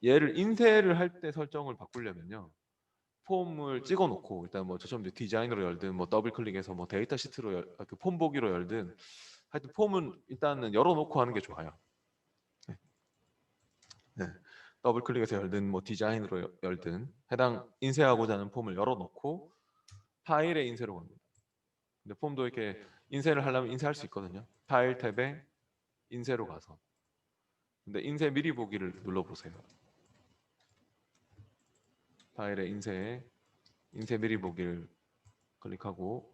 얘를 인쇄를 할 때 설정을 바꾸려면요. 폼을 찍어놓고 일단 뭐 저처럼 디자인으로 열든 뭐 더블 클릭해서 뭐 데이터 시트로 그 폼 보기로 열든 하여튼 폼은 일단은 열어놓고 하는 게 좋아요. 네. 네. 더블 클릭해서 열든 뭐 디자인으로 열든 해당 인쇄하고자 하는 폼을 열어놓고 파일에 인쇄로 갑니다. 근데 폼도 이렇게 인쇄를 하려면 인쇄할 수 있거든요. 파일 탭에 인쇄로 가서 근데 인쇄 미리 보기를 눌러보세요. 파일에 인쇄 미리 보기를 클릭하고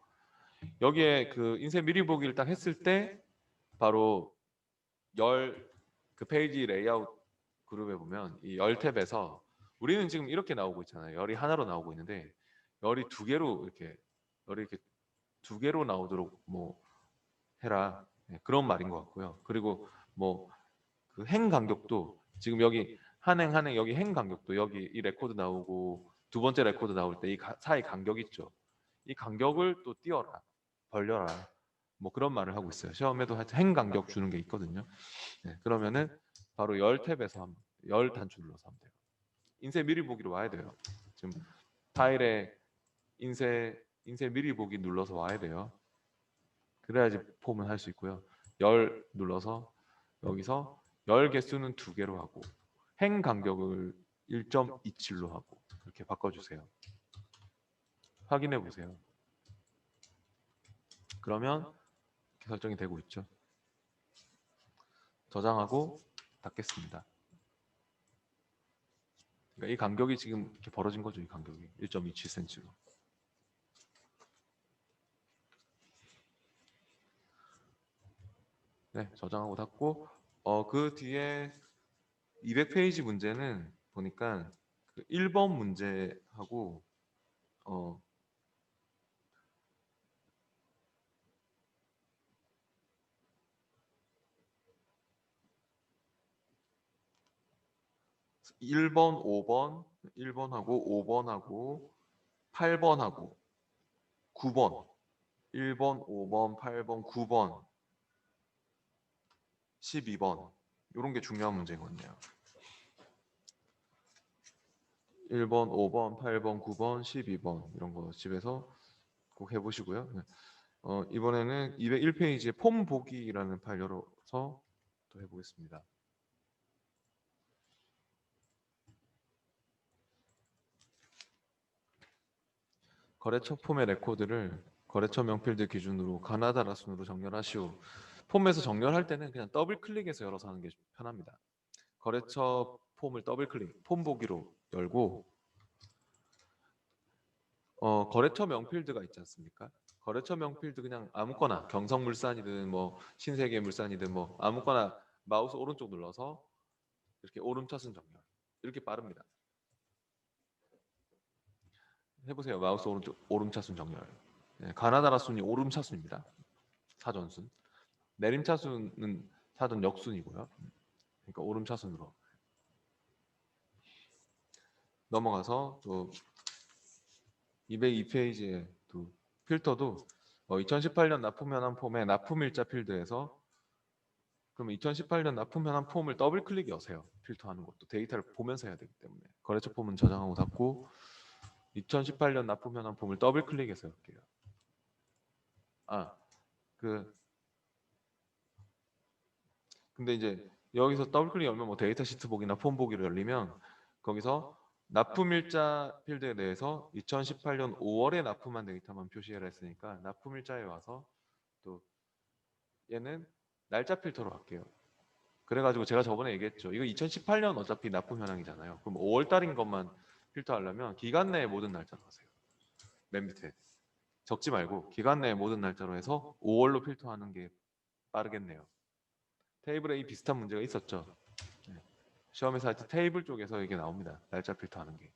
여기에 그 인쇄 미리 보기를 딱 했을 때 바로 그 페이지 레이아웃 그룹에 보면 이 열 탭에서 우리는 지금 이렇게 나오고 있잖아요. 열이 하나로 나오고 있는데 열이 두 개로 열이 이렇게 두 개로 나오도록 뭐 해라. 네, 그런 말인 것 같고요. 그리고 뭐 그 행 간격도 지금 여기 한행 여기 행 간격도 여기 이 레코드 나오고 두 번째 레코드 나올 때 이 사이 간격 있죠. 이 간격을 또 띄워라, 벌려라. 뭐 그런 말을 하고 있어요. 시험에도 하여튼 행 간격 주는 게 있거든요. 네, 그러면은 바로 열 탭에서 열 단추 눌러서 하면 돼요. 인쇄 미리 보기로 와야 돼요. 지금 파일에 인쇄 미리 보기 눌러서 와야 돼요. 그래야지 폼은 할 수 있고요. 열 눌러서 여기서 열 개수는 두 개로 하고 행 간격을 1.27로 하고 이렇게 바꿔주세요. 확인해 보세요. 그러면 이렇게 설정이 되고 있죠. 저장하고 닫겠습니다. 그러니까 이 간격이 지금 이렇게 벌어진 거죠. 이 간격이 1.27cm로. 네, 저장하고 닫고 그 뒤에 200페이지 문제는 보니까 그 1번 문제하고 어 1번, 5번, 1번하고 5번하고 8번하고 9번, 1번, 5번, 8번, 9번, 12번 이런 게 중요한 문제거든요. 1번, 5번, 8번, 9번, 12번 이런 거 집에서 꼭 해보시고요. 네. 이번에는 201페이지에 폼 보기라는 파일 열어서 또 해보겠습니다. 거래처 폼의 레코드를 거래처 명필드 기준으로 가나다라 순으로 정렬하시오. 폼에서 정렬할 때는 그냥 더블 클릭해서 열어서 하는 게 편합니다. 거래처 폼을 더블 클릭, 폼 보기로 열고 거래처 명필드가 있지 않습니까? 거래처 명필드 그냥 아무거나 경성물산이든 뭐 신세계물산이든 뭐 아무거나 마우스 오른쪽 눌러서 이렇게 오름차순 정렬 이렇게 빠릅니다. 해보세요. 마우스 오른쪽 오름차순 정렬. 네, 가나다라 순이 오름차순입니다. 사전순. 내림차순은 사전 역순이고요. 그러니까 오름차순으로 넘어가서 또 202페이지에 또 필터도 2018년 납품 현황 폼의 납품 일자 필드에서 그러면 2018년 납품 현황 폼을 더블 클릭 여세요. 필터하는 것도 데이터를 보면서 해야 되기 때문에 거래처 폼은 저장하고 닫고 2018년 납품 현황 폼을 더블 클릭해서 할게요. 그 근데 이제 여기서 더블 클릭 열면 뭐 데이터 시트 보기나 폼 보기로 열리면 거기서 납품 일자 필드에 대해서 2018년 5월에 납품한 데이터만 표시해라 했으니까 납품 일자에 와서 또 얘는 날짜 필터로 할게요. 그래가지고 제가 저번에 얘기했죠. 이거 2018년 어차피 납품 현황이잖아요. 그럼 5월 달인 것만 필터하려면 기간 내의 모든 날짜로 하세요. 맨 밑에 적지 말고 기간 내의 모든 날짜로 해서 5월로 필터하는 게 빠르겠네요. 테이블에 이 비슷한 문제가 있었죠. 네. 시험에서 하여튼 테이블 쪽에서 이게 나옵니다. 날짜 필터하는 게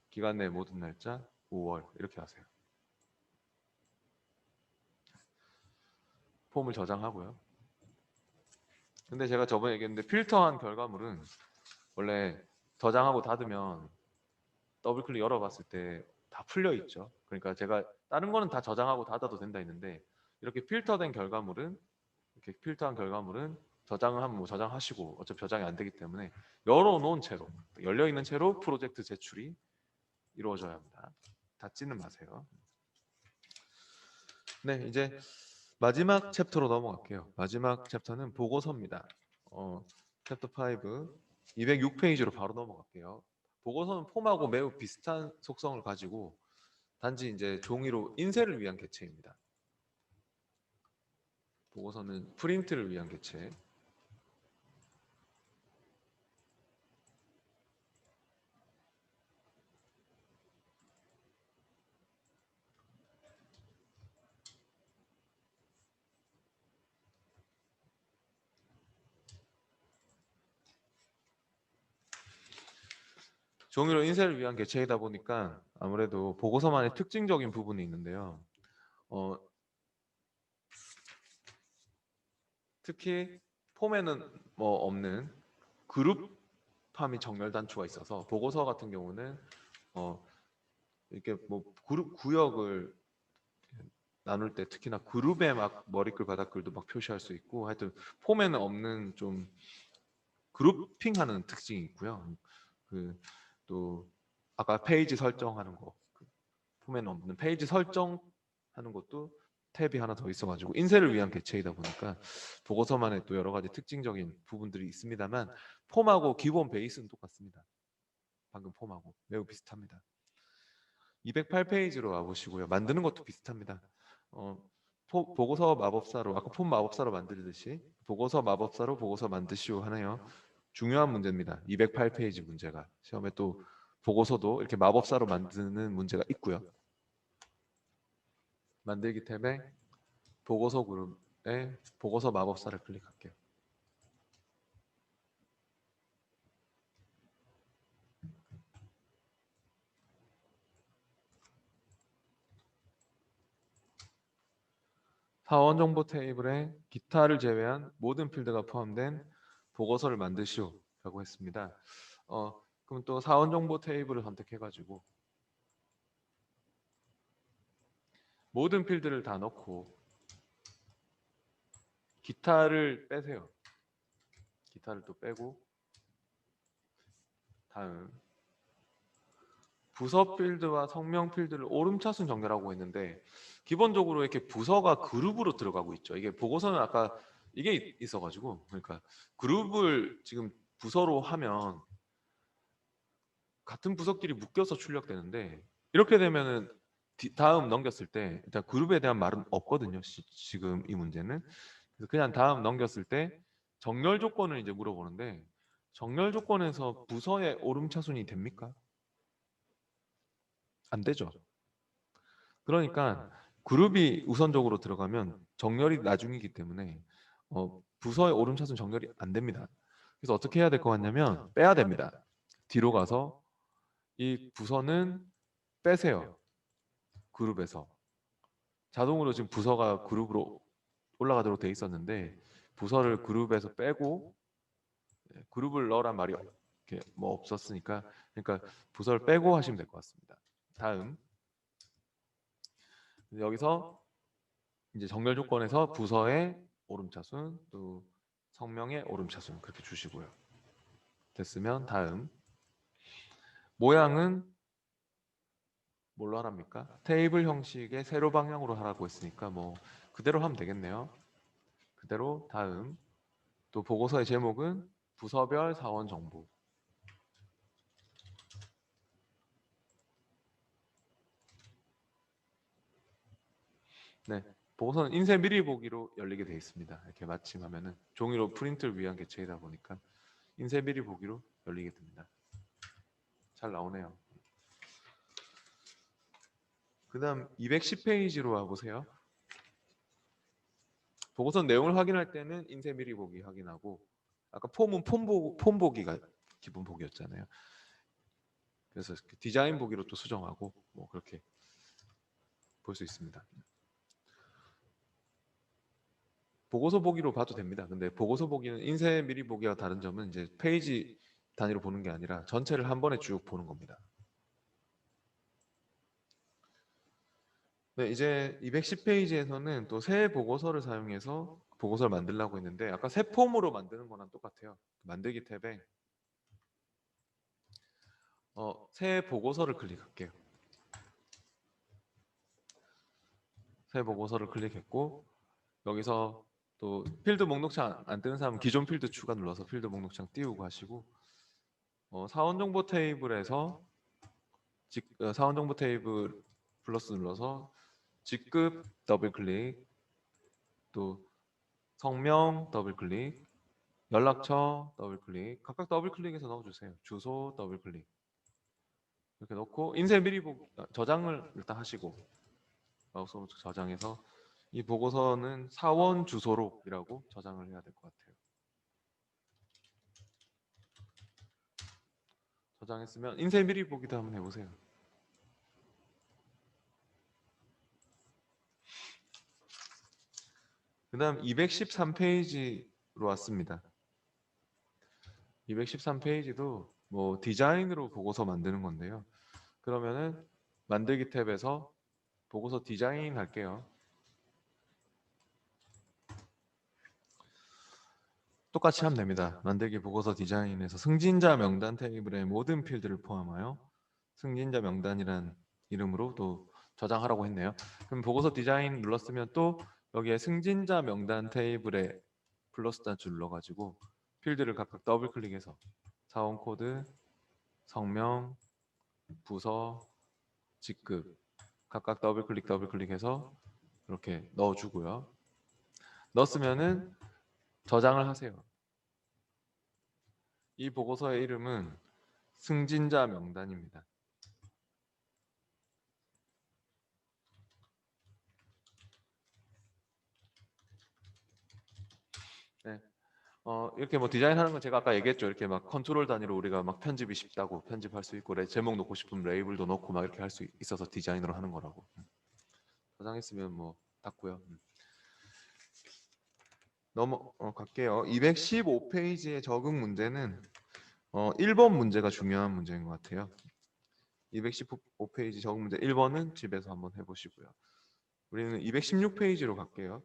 기간 내 모든 날짜 5월 이렇게 하세요. 폼을 저장하고요. 근데 제가 저번에 얘기했는데 필터한 결과물은 원래 저장하고 닫으면 더블 클릭 열어봤을 때 다 풀려 있죠. 그러니까 제가 다른 거는 다 저장하고 닫아도 된다 했는데 이렇게 필터된 결과물은 이렇게 필터한 결과물은 저장을 하면 뭐 저장하시고 어차피 저장이 안 되기 때문에 열어놓은 채로 열려 있는 채로 프로젝트 제출이 이루어져야 합니다. 닫지는 마세요. 네, 이제 마지막 챕터로 넘어갈게요. 마지막 챕터는 보고서입니다. 챕터 5 206페이지로 바로 넘어갈게요. 보고서는 폼하고 매우 비슷한 속성을 가지고 단지 이제 종이로 인쇄를 위한 개체입니다. 보고서는 프린트를 위한 개체. 종이로 인쇄를 위한 개체이다 보니까 아무래도 보고서만의 특징적인 부분이 있는데요. 어, 특히 폼에는 뭐 없는 그룹함이 정렬 단추가 있어서 보고서 같은 경우는 이렇게 뭐 그룹 구역을 나눌 때 특히나 그룹에 막 머리글 바닥글도 막 표시할 수 있고 하여튼 폼에는 없는 좀 그룹핑하는 특징이 있고요. 그 또 아까 페이지 설정하는 거 폼에는 없는 페이지 설정하는 것도 탭이 하나 더 있어가지고 인쇄를 위한 개체이다 보니까 보고서만의 또 여러 가지 특징적인 부분들이 있습니다만 폼하고 기본 베이스는 똑같습니다. 방금 폼하고 매우 비슷합니다. 208페이지로 와보시고요. 만드는 것도 비슷합니다. 어, 보고서 마법사로 아까 폼 마법사로 만들듯이 보고서 마법사로 보고서 만드시오 하네요. 중요한 문제입니다. 208페이지 문제가 시험에 또 보고서도 이렇게 마법사로 만드는 문제가 있고요. 만들기 탭에 보고서 그룹에 보고서 마법사를 클릭할게요. 사원 정보 테이블에 기타를 제외한 모든 필드가 포함된 보고서를 만드시오라고 했습니다. 그럼 또 사원 정보 테이블을 선택해가지고 모든 필드를 다 넣고 기타를 빼세요. 기타를 또 빼고 다음 부서 필드와 성명 필드를 오름차순 정렬하고 있는데 기본적으로 이렇게 부서가 그룹으로 들어가고 있죠. 이게 보고서는 아까 이게 있어가지고 그러니까 그룹을 지금 부서로 하면 같은 부서끼리 묶여서 출력되는데 이렇게 되면은 다음 넘겼을 때 일단 그룹에 대한 말은 없거든요. 지금 이 문제는 그래서 그냥 다음 넘겼을 때 정렬 조건을 이제 물어보는데 정렬 조건에서 부서의 오름차순이 됩니까? 안 되죠. 그러니까 그룹이 우선적으로 들어가면 정렬이 나중이기 때문에 부서의 오름차순 정렬이 안 됩니다. 그래서 어떻게 해야 될 것 같냐면 빼야 됩니다. 뒤로 가서 이 부서는 빼세요. 그룹에서 자동으로 지금 부서가 그룹으로 올라가도록 돼 있었는데 부서를 그룹에서 빼고 그룹을 넣으란 말이 이렇게 뭐 없었으니까 그러니까 부서를 빼고 하시면 될 것 같습니다. 다음 여기서 이제 정렬 조건에서 부서의 오름차순 또 성명의 오름차순 그렇게 주시고요. 됐으면 다음 모양은 뭘로 하랍니까? 테이블 형식의 세로 방향으로 하라고 했으니까 뭐 그대로 하면 되겠네요. 그대로 다음 또 보고서의 제목은 부서별 사원 정보. 네, 보고서는 인쇄 미리 보기로 열리게 되어 있습니다. 이렇게 마침하면은 종이로 프린트를 위한 개체이다 보니까 인쇄 미리 보기로 열리게 됩니다. 잘 나오네요. 그다음 210페이지로 와보세요. 보고서 내용을 확인할 때는 인쇄 미리 보기 확인하고 아까 폼은 폼 보기가 기본 보기였잖아요. 그래서 디자인 보기로 또 수정하고 뭐 그렇게 볼 수 있습니다. 보고서 보기로 봐도 됩니다. 근데 보고서 보기는 인쇄 미리 보기와 다른 점은 이제 페이지 단위로 보는 게 아니라 전체를 한 번에 쭉 보는 겁니다. 네, 이제 210페이지에서는 또 새 보고서를 사용해서 보고서를 만들려고 했는데 아까 새 폼으로 만드는 거랑 똑같아요. 만들기 탭에 새 보고서를 클릭할게요. 새 보고서를 클릭했고 여기서 또 필드 목록창 안 뜨는 사람은 기존 필드 추가 눌러서 필드 목록창 띄우고 하시고 사원 정보 테이블에서 사원 정보 테이블 플러스 눌러서 직급 더블 클릭, 또 성명 더블 클릭, 연락처 더블 클릭, 각각 더블 클릭해서 넣어주세요. 주소 더블 클릭 이렇게 넣고 인쇄 미리 저장을 일단 하시고 마우스 오른쪽 저장해서 이 보고서는 사원 주소록이라고 저장을 해야 될 것 같아요. 저장했으면 인쇄 미리 보기도 한번 해보세요. 그 다음 213페이지로 왔습니다. 213페이지도 뭐 디자인으로 보고서 만드는 건데요. 그러면은 만들기 탭에서 보고서 디자인 할게요. 똑같이 하면 됩니다. 만들기 보고서 디자인에서 승진자 명단 테이블의 모든 필드를 포함하여 승진자 명단이란 이름으로 또 저장하라고 했네요. 그럼 보고서 디자인 눌렀으면 또 여기에 승진자 명단 테이블에 플러스 단추 눌러가지고 필드를 각각 더블 클릭해서 사원 코드, 성명, 부서, 직급 각각 더블 클릭해서 이렇게 넣어주고요. 넣었으면은 저장을 하세요. 이 보고서의 이름은 승진자 명단입니다. 네. 이렇게 뭐 디자인하는 건 제가 아까 얘기했죠. 이렇게 막 컨트롤 단위로 우리가 막 편집이 쉽다고 편집할 수 있고 제목 넣고 싶으면 레이블도 넣고 막 이렇게 할 수 있어서 디자인으로 하는 거라고. 저장했으면 뭐 닫고요. 갈게요. 215페이지의 적응 문제는 1번 문제가 중요한 문제인 것 같아요. 215페이지 적응 문제 1번은 집에서 한번 해보시고요. 우리는 216페이지로 갈게요.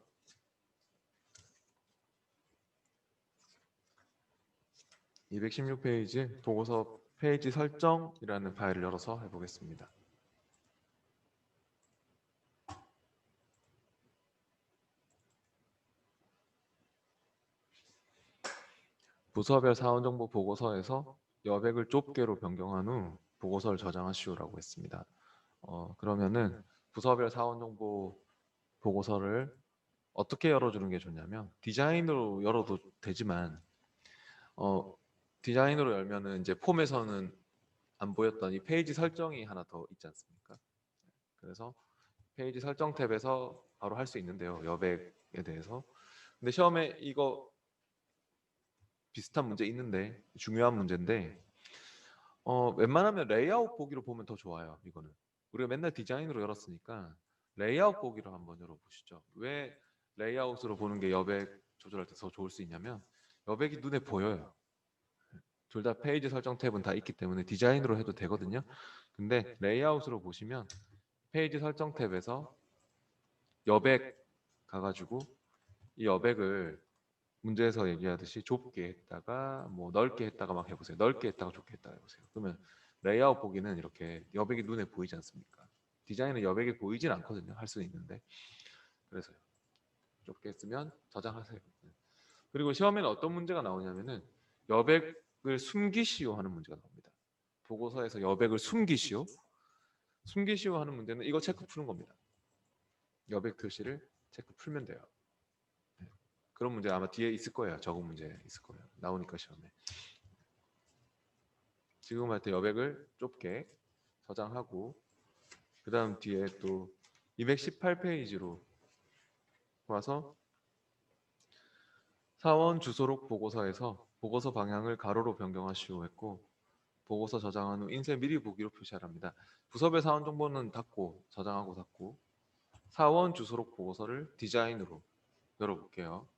216페이지 보고서 페이지 설정이라는 파일을 열어서 해보겠습니다. 부서별 사원정보 보고서에서 여백을 좁게로 변경한 후 보고서를 저장하시오라고 했습니다. 그러면은 부서별 사원정보 보고서를 어떻게 열어주는 게 좋냐면 디자인으로 열어도 되지만 디자인으로 열면은 이제 폼에서는 안 보였던 이 페이지 설정이 하나 더 있지 않습니까? 그래서 페이지 설정 탭에서 바로 할 수 있는데요. 여백에 대해서. 근데 시험에 이거 비슷한 문제 있는데 중요한 문제인데 웬만하면 레이아웃 보기로 보면 더 좋아요. 이거는 우리가 맨날 디자인으로 열었으니까 레이아웃 보기로 한번 열어보시죠. 왜 레이아웃으로 보는 게 여백 조절할 때 더 좋을 수 있냐면 여백이 눈에 보여요. 둘 다 페이지 설정 탭은 다 있기 때문에 디자인으로 해도 되거든요. 근데 레이아웃으로 보시면 페이지 설정 탭에서 여백 가가지고 이 여백을 문제에서 얘기하듯이 좁게 했다가 뭐 넓게 했다가 막 해보세요. 넓게 했다가 좁게 했다가 해보세요. 그러면 레이아웃 보기는 이렇게 여백이 눈에 보이지 않습니까? 디자인은 여백이 보이진 않거든요. 할 수는 있는데 그래서요. 좁게 했으면 저장하세요. 그리고 시험에는 어떤 문제가 나오냐면은 여백을 숨기시오 하는 문제가 나옵니다. 보고서에서 여백을 숨기시오 하는 문제는 이거 체크 푸는 겁니다. 여백 표시를 체크 풀면 돼요. 그런 문제 아마 뒤에 있을 거예요. 적은 문제 있을 거예요. 나오니까 시험에. 지금 할 때 여백을 좁게 저장하고 그 다음 뒤에 또 218페이지로 와서 사원 주소록 보고서에서 보고서 방향을 가로로 변경하시오 했고 보고서 저장한 후 인쇄 미리 보기로 표시하랍니다. 부서별 사원 정보는 닫고 저장하고 닫고 사원 주소록 보고서를 디자인으로 열어볼게요.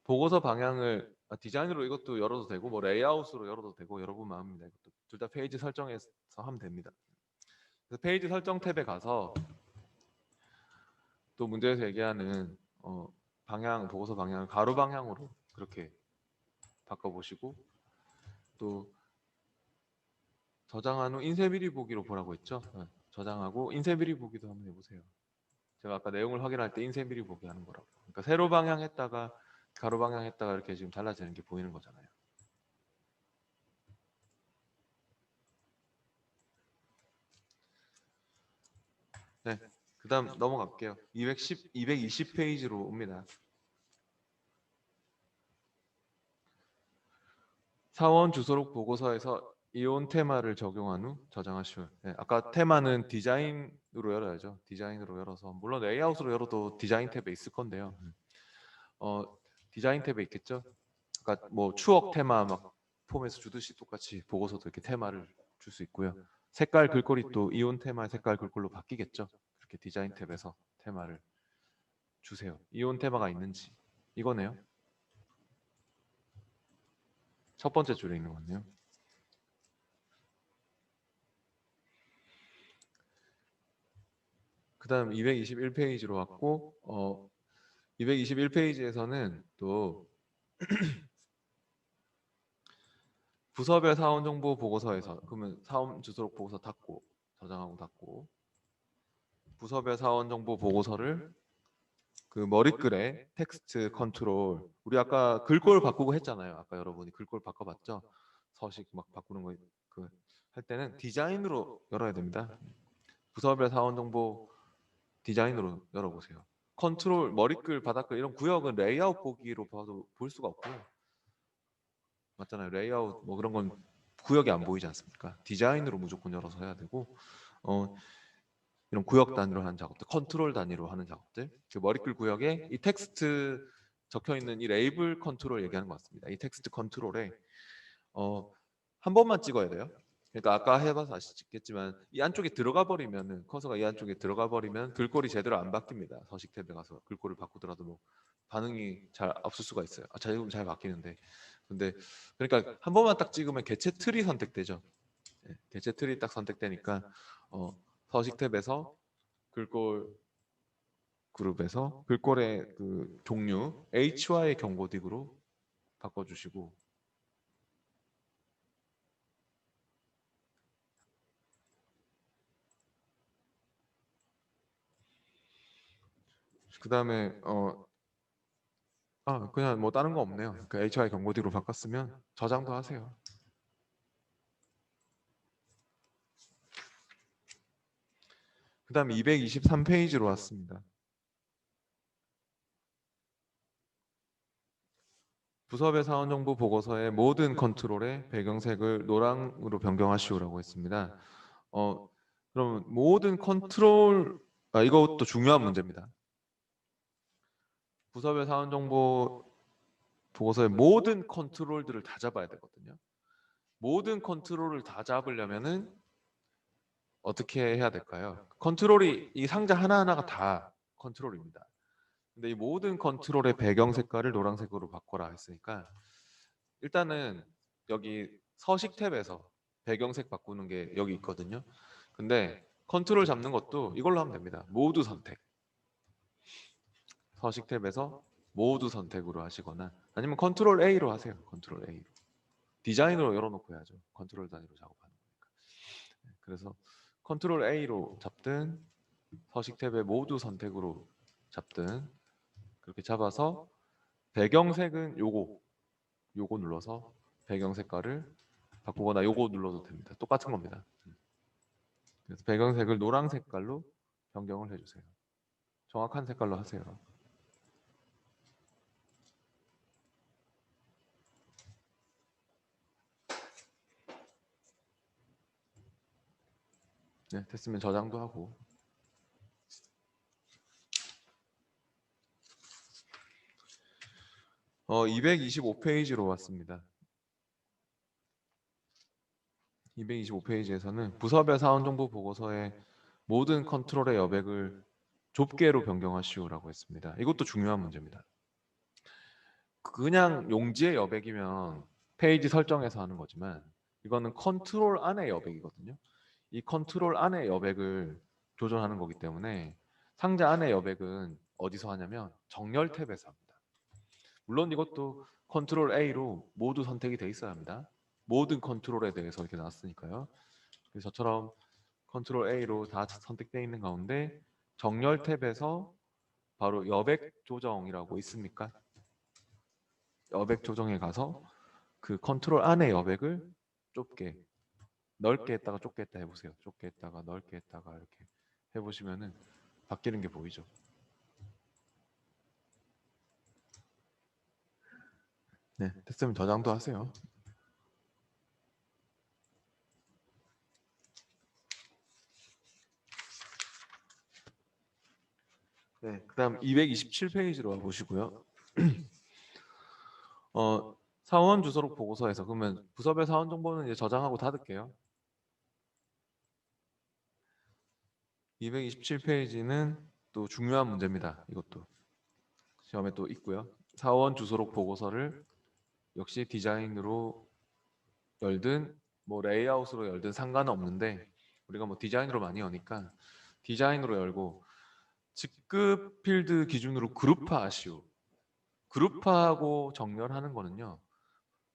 보고서 방향을 디자인으로 이것도 열어도 되고 뭐 레이아웃으로 열어도 되고 여러분 마음입니다. 이것도 둘 다 페이지 설정해서 하면 됩니다. 그래서 페이지 설정 탭에 가서 또 문제에서 얘기하는 방향 보고서 방향을 가로 방향으로 그렇게 바꿔보시고 또 저장한 후 인쇄 미리 보기로 보라고 했죠. 네. 저장하고 인쇄 미리 보기도 한번 해보세요. 제가 아까 내용을 확인할 때 인쇄 미리 보기 하는 거라고. 그러니까 세로 방향했다가 가로 방향했다가 이렇게 지금 달라지는 게 보이는 거잖아요. 네. 그다음 넘어갈게요. 220페이지로 옵니다. 사원 주소록 보고서에서 이온 테마를 적용한 후 저장하시오. 네, 아까 테마는 디자인으로 열어야죠. 디자인으로 열어서 물론 레이아웃으로 열어도 디자인 탭에 있을 건데요. 어, 디자인 탭에 있겠죠. 아까 뭐 추억 테마 막 폼에서 주듯이 똑같이 보고서도 이렇게 테마를 줄 수 있고요. 색깔 글꼴이 또 이온 테마의 색깔 글꼴로 바뀌겠죠. 그렇게 디자인 탭에서 테마를 주세요. 이온 테마가 있는지 이거네요. 첫 번째 줄에 있는 거네요. 그다음 221페이지로 왔고 221페이지에서는 또 부서별 사원 정보 보고서에서 그러면 사원 주소록 보고서 닫고 저장하고 닫고 부서별 사원 정보 보고서를 그 머리글에 텍스트 컨트롤 우리 아까 글꼴 바꾸고 했잖아요. 아까 여러분이 글꼴 바꿔봤죠. 서식 막 바꾸는 거 그 할 때는 디자인으로 열어야 됩니다. 부서별 사원 정보 디자인으로 열어보세요. 컨트롤 머리글 바닥글 이런 구역은 레이아웃 보기로 봐도 볼 수가 없고 맞잖아요. 레이아웃 뭐 그런 건 구역이 안 보이지 않습니까? 디자인으로 무조건 열어서 해야 되고 어, 이런 구역 단위로 하는 작업들, 컨트롤 단위로 하는 작업들, 그 머리글 구역에 이 텍스트 적혀 있는 이 레이블 컨트롤 얘기하는 것 같습니다. 이 텍스트 컨트롤에 한 번만 찍어야 돼요. 그러니까 아까 해봐서 아시겠지만 이 안쪽에 들어가 버리면은 커서가 이 안쪽에 들어가 버리면 글꼴이 제대로 안 바뀝니다. 서식 탭에 가서 글꼴을 바꾸더라도 뭐 반응이 잘 없을 수가 있어요. 잘 바뀌는데 근데 그러니까 한 번만 딱 찍으면 개체 틀이 선택되죠. 예, 개체 틀이 딱 선택되니까 서식 탭에서 글꼴 그룹에서 글꼴의 그 종류 HY 경고딕으로 바꿔주시고 그 다음에 그냥 뭐 다른 거 없네요. 그 HY 경고딕으로 바꿨으면 저장도 하세요. 그 다음에 223페이지로 왔습니다. 부서별 사원정보 보고서의 모든 컨트롤의 배경색을 노랑으로 변경하시오라고 했습니다. 그럼 모든 컨트롤 이것도 중요한 문제입니다. 부서별 사원정보 보고서의 모든 컨트롤들을 다 잡아야 되거든요. 모든 컨트롤을 다 잡으려면은 어떻게 해야 될까요? 컨트롤이 이 상자 하나하나가 다 컨트롤입니다. 근데 이 모든 컨트롤의 배경 색깔을 노란색으로 바꿔라 했으니까 일단은 여기 서식 탭에서 배경색 바꾸는 게 여기 있거든요. 근데 컨트롤 잡는 것도 이걸로 하면 됩니다. 모두 선택. 서식 탭에서 모두 선택으로 하시거나 아니면 컨트롤 A로 하세요. 컨트롤 A로. 디자인으로 열어놓고 해야죠. 컨트롤 단위로 작업하는 거니까. 그래서 컨트롤 A로 잡든 서식 탭의 모두 선택으로 잡든 그렇게 잡아서 배경색은 요거 눌러서 배경 색깔을 바꾸거나 요거 눌러도 됩니다. 똑같은 겁니다. 그래서 배경색을 노랑 색깔로 변경을 해주세요. 정확한 색깔로 하세요. 네, 됐으면 저장도 하고 225페이지로 왔습니다. 225페이지에서는 부서별 사원정보 보고서의 모든 컨트롤의 여백을 좁게로 변경하시오라고 했습니다. 이것도 중요한 문제입니다. 그냥 용지의 여백이면 페이지 설정에서 하는 거지만 이거는 컨트롤 안의 여백이거든요. 이 컨트롤 안의 여백을 조절하는 거기 때문에 상자 안의 여백은 어디서 하냐면 정렬 탭에서 합니다. 물론 이것도 컨트롤 A로 모두 선택이 돼 있어야 합니다. 모든 컨트롤에 대해서 이렇게 나왔으니까요. 그래서 저처럼 컨트롤 A로 다 선택되어 있는 가운데 정렬 탭에서 바로 여백 조정이라고 있습니까? 여백 조정에 가서 그 컨트롤 안에 여백을 좁게 넓게 했다가 좁게 했다 해보세요. 좁게 했다가 넓게 했다가 이렇게 해보시면은 바뀌는 게 보이죠. 네, 됐으면 저장도 하세요. 네, 그다음 227페이지로 와보시고요. 사원 주소록 보고서에서 그러면 부서별 사원 정보는 이제 저장하고 닫을게요. 227페이지는 또 중요한 문제입니다. 이것도 시험에 또 있고요. 사원 주소록 보고서를 역시 디자인으로 열든 뭐 레이아웃으로 열든 상관은 없는데 우리가 뭐 디자인으로 많이 여니까 디자인으로 열고 직급 필드 기준으로 그룹화하시오. 그룹화하고 정렬하는 거는요.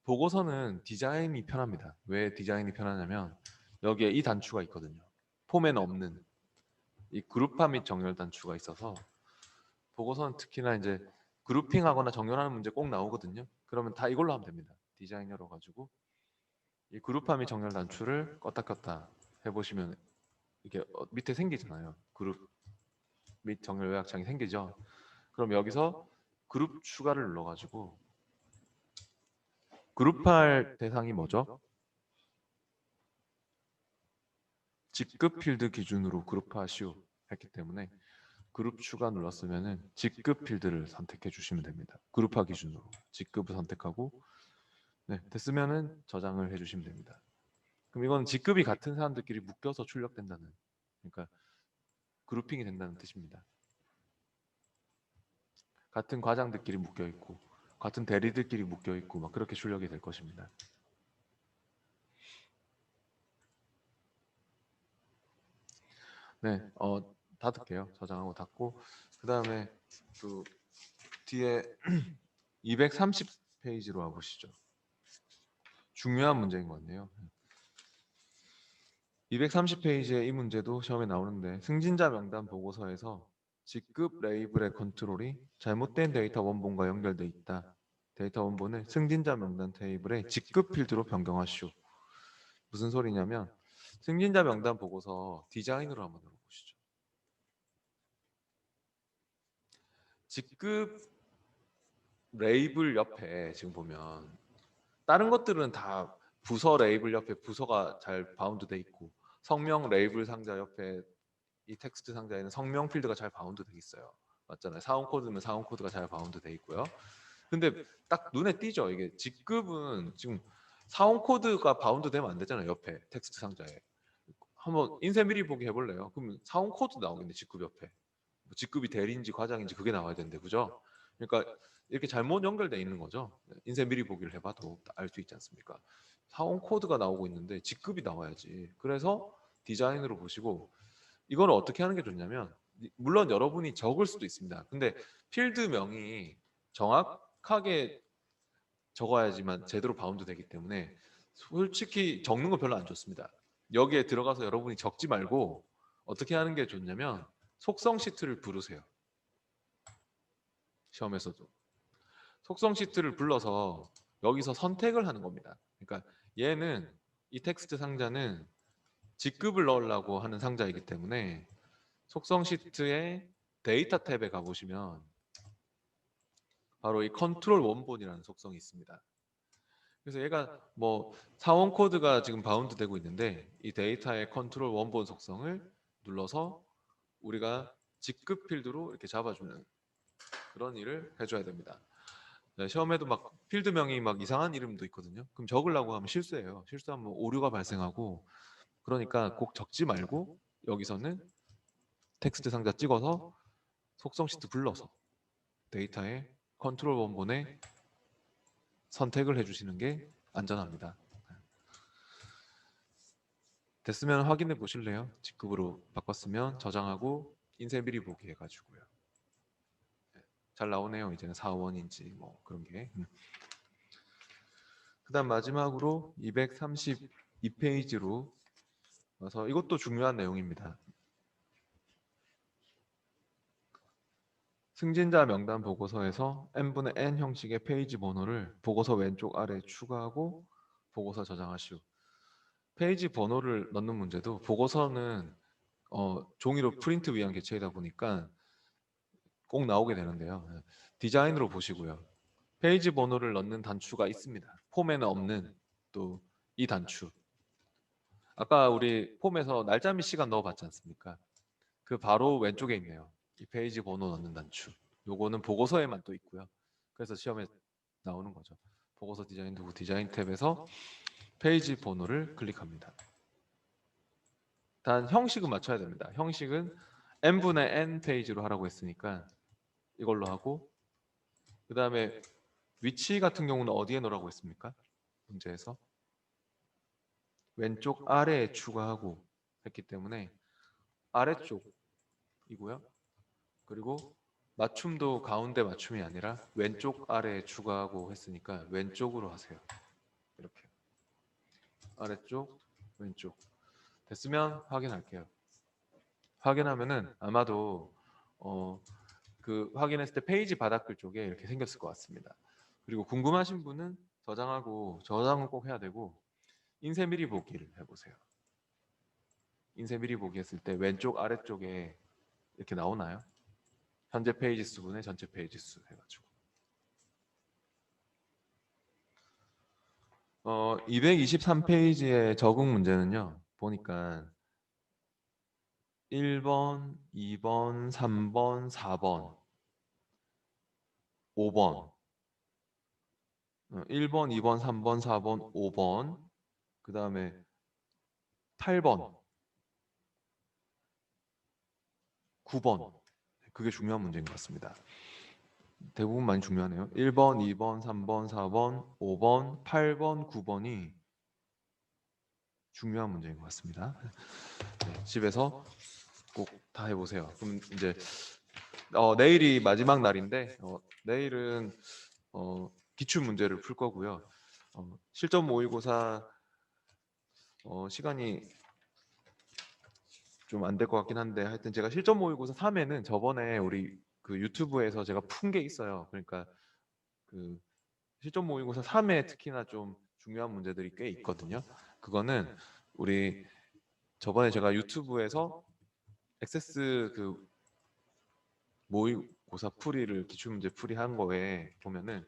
보고서는 디자인이 편합니다. 왜 디자인이 편하냐면 여기에 이 단추가 있거든요. 폼에는 없는 이 그룹화 및 정렬 단추가 있어서 보고서는 특히나 이제 그룹핑하거나 정렬하는 문제 꼭 나오거든요. 그러면 다 이걸로 하면 됩니다. 디자인 열어가지고 이 그룹화 및 정렬 단추를 껐다 켰다 해보시면 이게 밑에 생기잖아요. 그룹 및 정렬 요약창이 생기죠. 그럼 여기서 그룹 추가를 눌러가지고 그룹할 대상이 뭐죠? 직급 필드 기준으로 그룹화하시오 했기 때문에 그룹 추가 눌렀으면은 직급 필드를 선택해 주시면 됩니다. 그룹화 기준으로 직급을 선택하고 네, 됐으면은 저장을 해 주시면 됩니다. 그럼 이건 직급이 같은 사람들끼리 묶여서 출력된다는 그러니까 그룹핑이 된다는 뜻입니다. 같은 과장들끼리 묶여 있고 같은 대리들끼리 묶여 있고 막 그렇게 출력이 될 것입니다. 네, 닫을게요. 저장하고 닫고 그 다음에 또 뒤에 230페이지로 와보시죠. 중요한 문제인 것 같네요. 230페이지의 이 문제도 시험에 나오는데 승진자 명단 보고서에서 직급 레이블의 컨트롤이 잘못된 데이터 원본과 연결돼 있다. 데이터 원본을 승진자 명단 테이블의 직급 필드로 변경하시오. 무슨 소리냐면 승진자 명단 보고서 디자인으로 한번 열어보시죠. 직급 레이블 옆에 지금 보면 다른 것들은 다 부서 레이블 옆에 부서가 잘 바운드 돼 있고 성명 레이블 상자 옆에 이 텍스트 상자에는 성명 필드가 잘 바운드 돼 있어요. 맞잖아요. 사원 코드면 사원 코드가 잘 바운드 돼 있고요. 근데 딱 눈에 띄죠. 이게 직급은 지금 사원 코드가 바운드 되면 안 되잖아요. 옆에 텍스트 상자에. 한번 인쇄 미리 보기 해볼래요? 그러면 사원 코드 나오겠네. 직급 옆에. 뭐 직급이 대리인지 과장인지 그게 나와야 되는데 그죠? 그러니까 이렇게 잘못 연결돼 있는 거죠. 인쇄 미리 보기를 해봐도 알 수 있지 않습니까? 사원 코드가 나오고 있는데 직급이 나와야지. 그래서 디자인으로 보시고 이거는 어떻게 하는 게 좋냐면 물론 여러분이 적을 수도 있습니다. 근데 필드명이 정확하게 적어야지만 제대로 바운드 되기 때문에 솔직히 적는 거 별로 안 좋습니다. 여기에 들어가서 여러분이 적지 말고 어떻게 하는 게 좋냐면 속성 시트를 부르세요. 시험에서도. 속성 시트를 불러서 여기서 선택을 하는 겁니다. 그러니까 얘는 이 텍스트 상자는 직급을 넣으려고 하는 상자이기 때문에 속성 시트의 데이터 탭에 가보시면 바로 이 컨트롤 원본이라는 속성이 있습니다. 그래서 얘가 뭐 사원 코드가 지금 바운드 되고 있는데 이 데이터의 컨트롤 원본 속성을 눌러서 우리가 직급 필드로 이렇게 잡아주는 그런 일을 해줘야 됩니다. 네, 시험에도 막 필드명이 막 이상한 이름도 있거든요. 그럼 적으려고 하면 실수예요. 실수하면 오류가 발생하고 그러니까 꼭 적지 말고 여기서는 텍스트 상자 찍어서 속성 시트 불러서 데이터의 컨트롤 원본에 선택을 해주시는 게 안전합니다. 됐으면 확인해 보실래요? 직급으로 바꿨으면 저장하고 인쇄 미리 보기 해가지고요. 잘 나오네요. 이제는 사원인지 뭐 그런 게. 그다음 마지막으로 232페이지로 그래서 이것도 중요한 내용입니다. 승진자 명단 보고서에서 n분의 n 형식의 페이지 번호를 보고서 왼쪽 아래에 추가하고 보고서 저장하시오. 페이지 번호를 넣는 문제도 보고서는 종이로 프린트 위한 개체이다 보니까 꼭 나오게 되는데요. 디자인으로 보시고요. 페이지 번호를 넣는 단추가 있습니다. 폼에는 없는 또 이 단추. 아까 우리 폼에서 날짜 및 시간 넣어봤지 않습니까? 그 바로 왼쪽에 있네요. 이 페이지 번호 넣는 단추. 요거는 보고서에만 또 있고요. 그래서 시험에 나오는 거죠. 보고서 디자인 도구 디자인 탭에서 페이지 번호를 클릭합니다. 단 형식은 맞춰야 됩니다. 형식은 n분의 n 페이지로 하라고 했으니까 이걸로 하고, 그 다음에 위치 같은 경우는 어디에 넣으라고 했습니까? 문제에서 왼쪽 아래에 추가하고 했기 때문에 아래쪽이고요. 그리고 맞춤도 가운데 맞춤이 아니라 왼쪽 아래에 추가하고 했으니까 왼쪽으로 하세요. 이렇게 아래쪽 왼쪽 됐으면 확인할게요. 확인하면은 아마도 그 확인했을 때 페이지 바닥글 쪽에 이렇게 생겼을 것 같습니다. 그리고 궁금하신 분은 저장은 꼭 해야 되고 인쇄 미리 보기를 해보세요. 인쇄 미리 보기 했을 때 왼쪽 아래쪽에 이렇게 나오나요? 현재 페이지 수분의 전체 페이지 수 해가지고 223페이지의 적응 문제는요. 보니까 1번, 2번, 3번, 4번, 5번 1번, 2번, 3번, 4번, 5번 그 다음에 8번, 9번 그게 중요한 문제인 것 같습니다. 대부분 많이 중요하네요. 1번, 2번, 3번, 4번, 5번, 8번, 9번이 중요한 문제인 것 같습니다. 네, 집에서 꼭 다 해보세요. 그럼 이제 내일이 마지막 날인데 내일은 기출 문제를 풀 거고요. 실전 모의고사 시간이 좀 안 될 것 같긴 한데 하여튼 제가 실전 모의고사 3회는 저번에 우리 그 유튜브에서 제가 푼 게 있어요. 그러니까 그 실전 모의고사 3회 특히나 좀 중요한 문제들이 꽤 있거든요. 그거는 우리 저번에 제가 유튜브에서 액세스 그 모의고사 풀이를 기출문제 풀이한 거에 보면은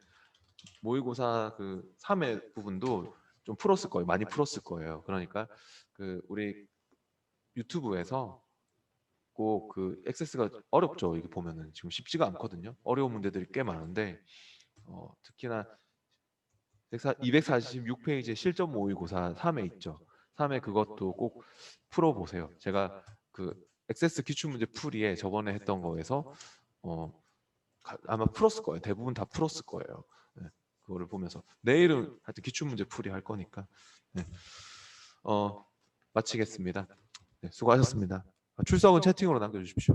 모의고사 그 3회 부분도 좀 풀었을 거예요. 많이 풀었을 거예요. 그러니까 그 우리 유튜브에서 꼭 그 액세스가 어렵죠. 이게 보면은 지금 쉽지가 않거든요. 어려운 문제들이 꽤 많은데 특히나 246페이지의 실전 모의고사 3회 있죠. 3회 그것도 꼭 풀어보세요. 제가 그 액세스 기출문제 풀이에 저번에 했던 거에서 어, 아마 풀었을 거예요. 대부분 다 풀었을 거예요. 네, 그거를 보면서 내일은 하여튼 기출문제 풀이 할 거니까 네. 마치겠습니다. 네, 수고하셨습니다. 출석은 채팅으로 남겨주십시오.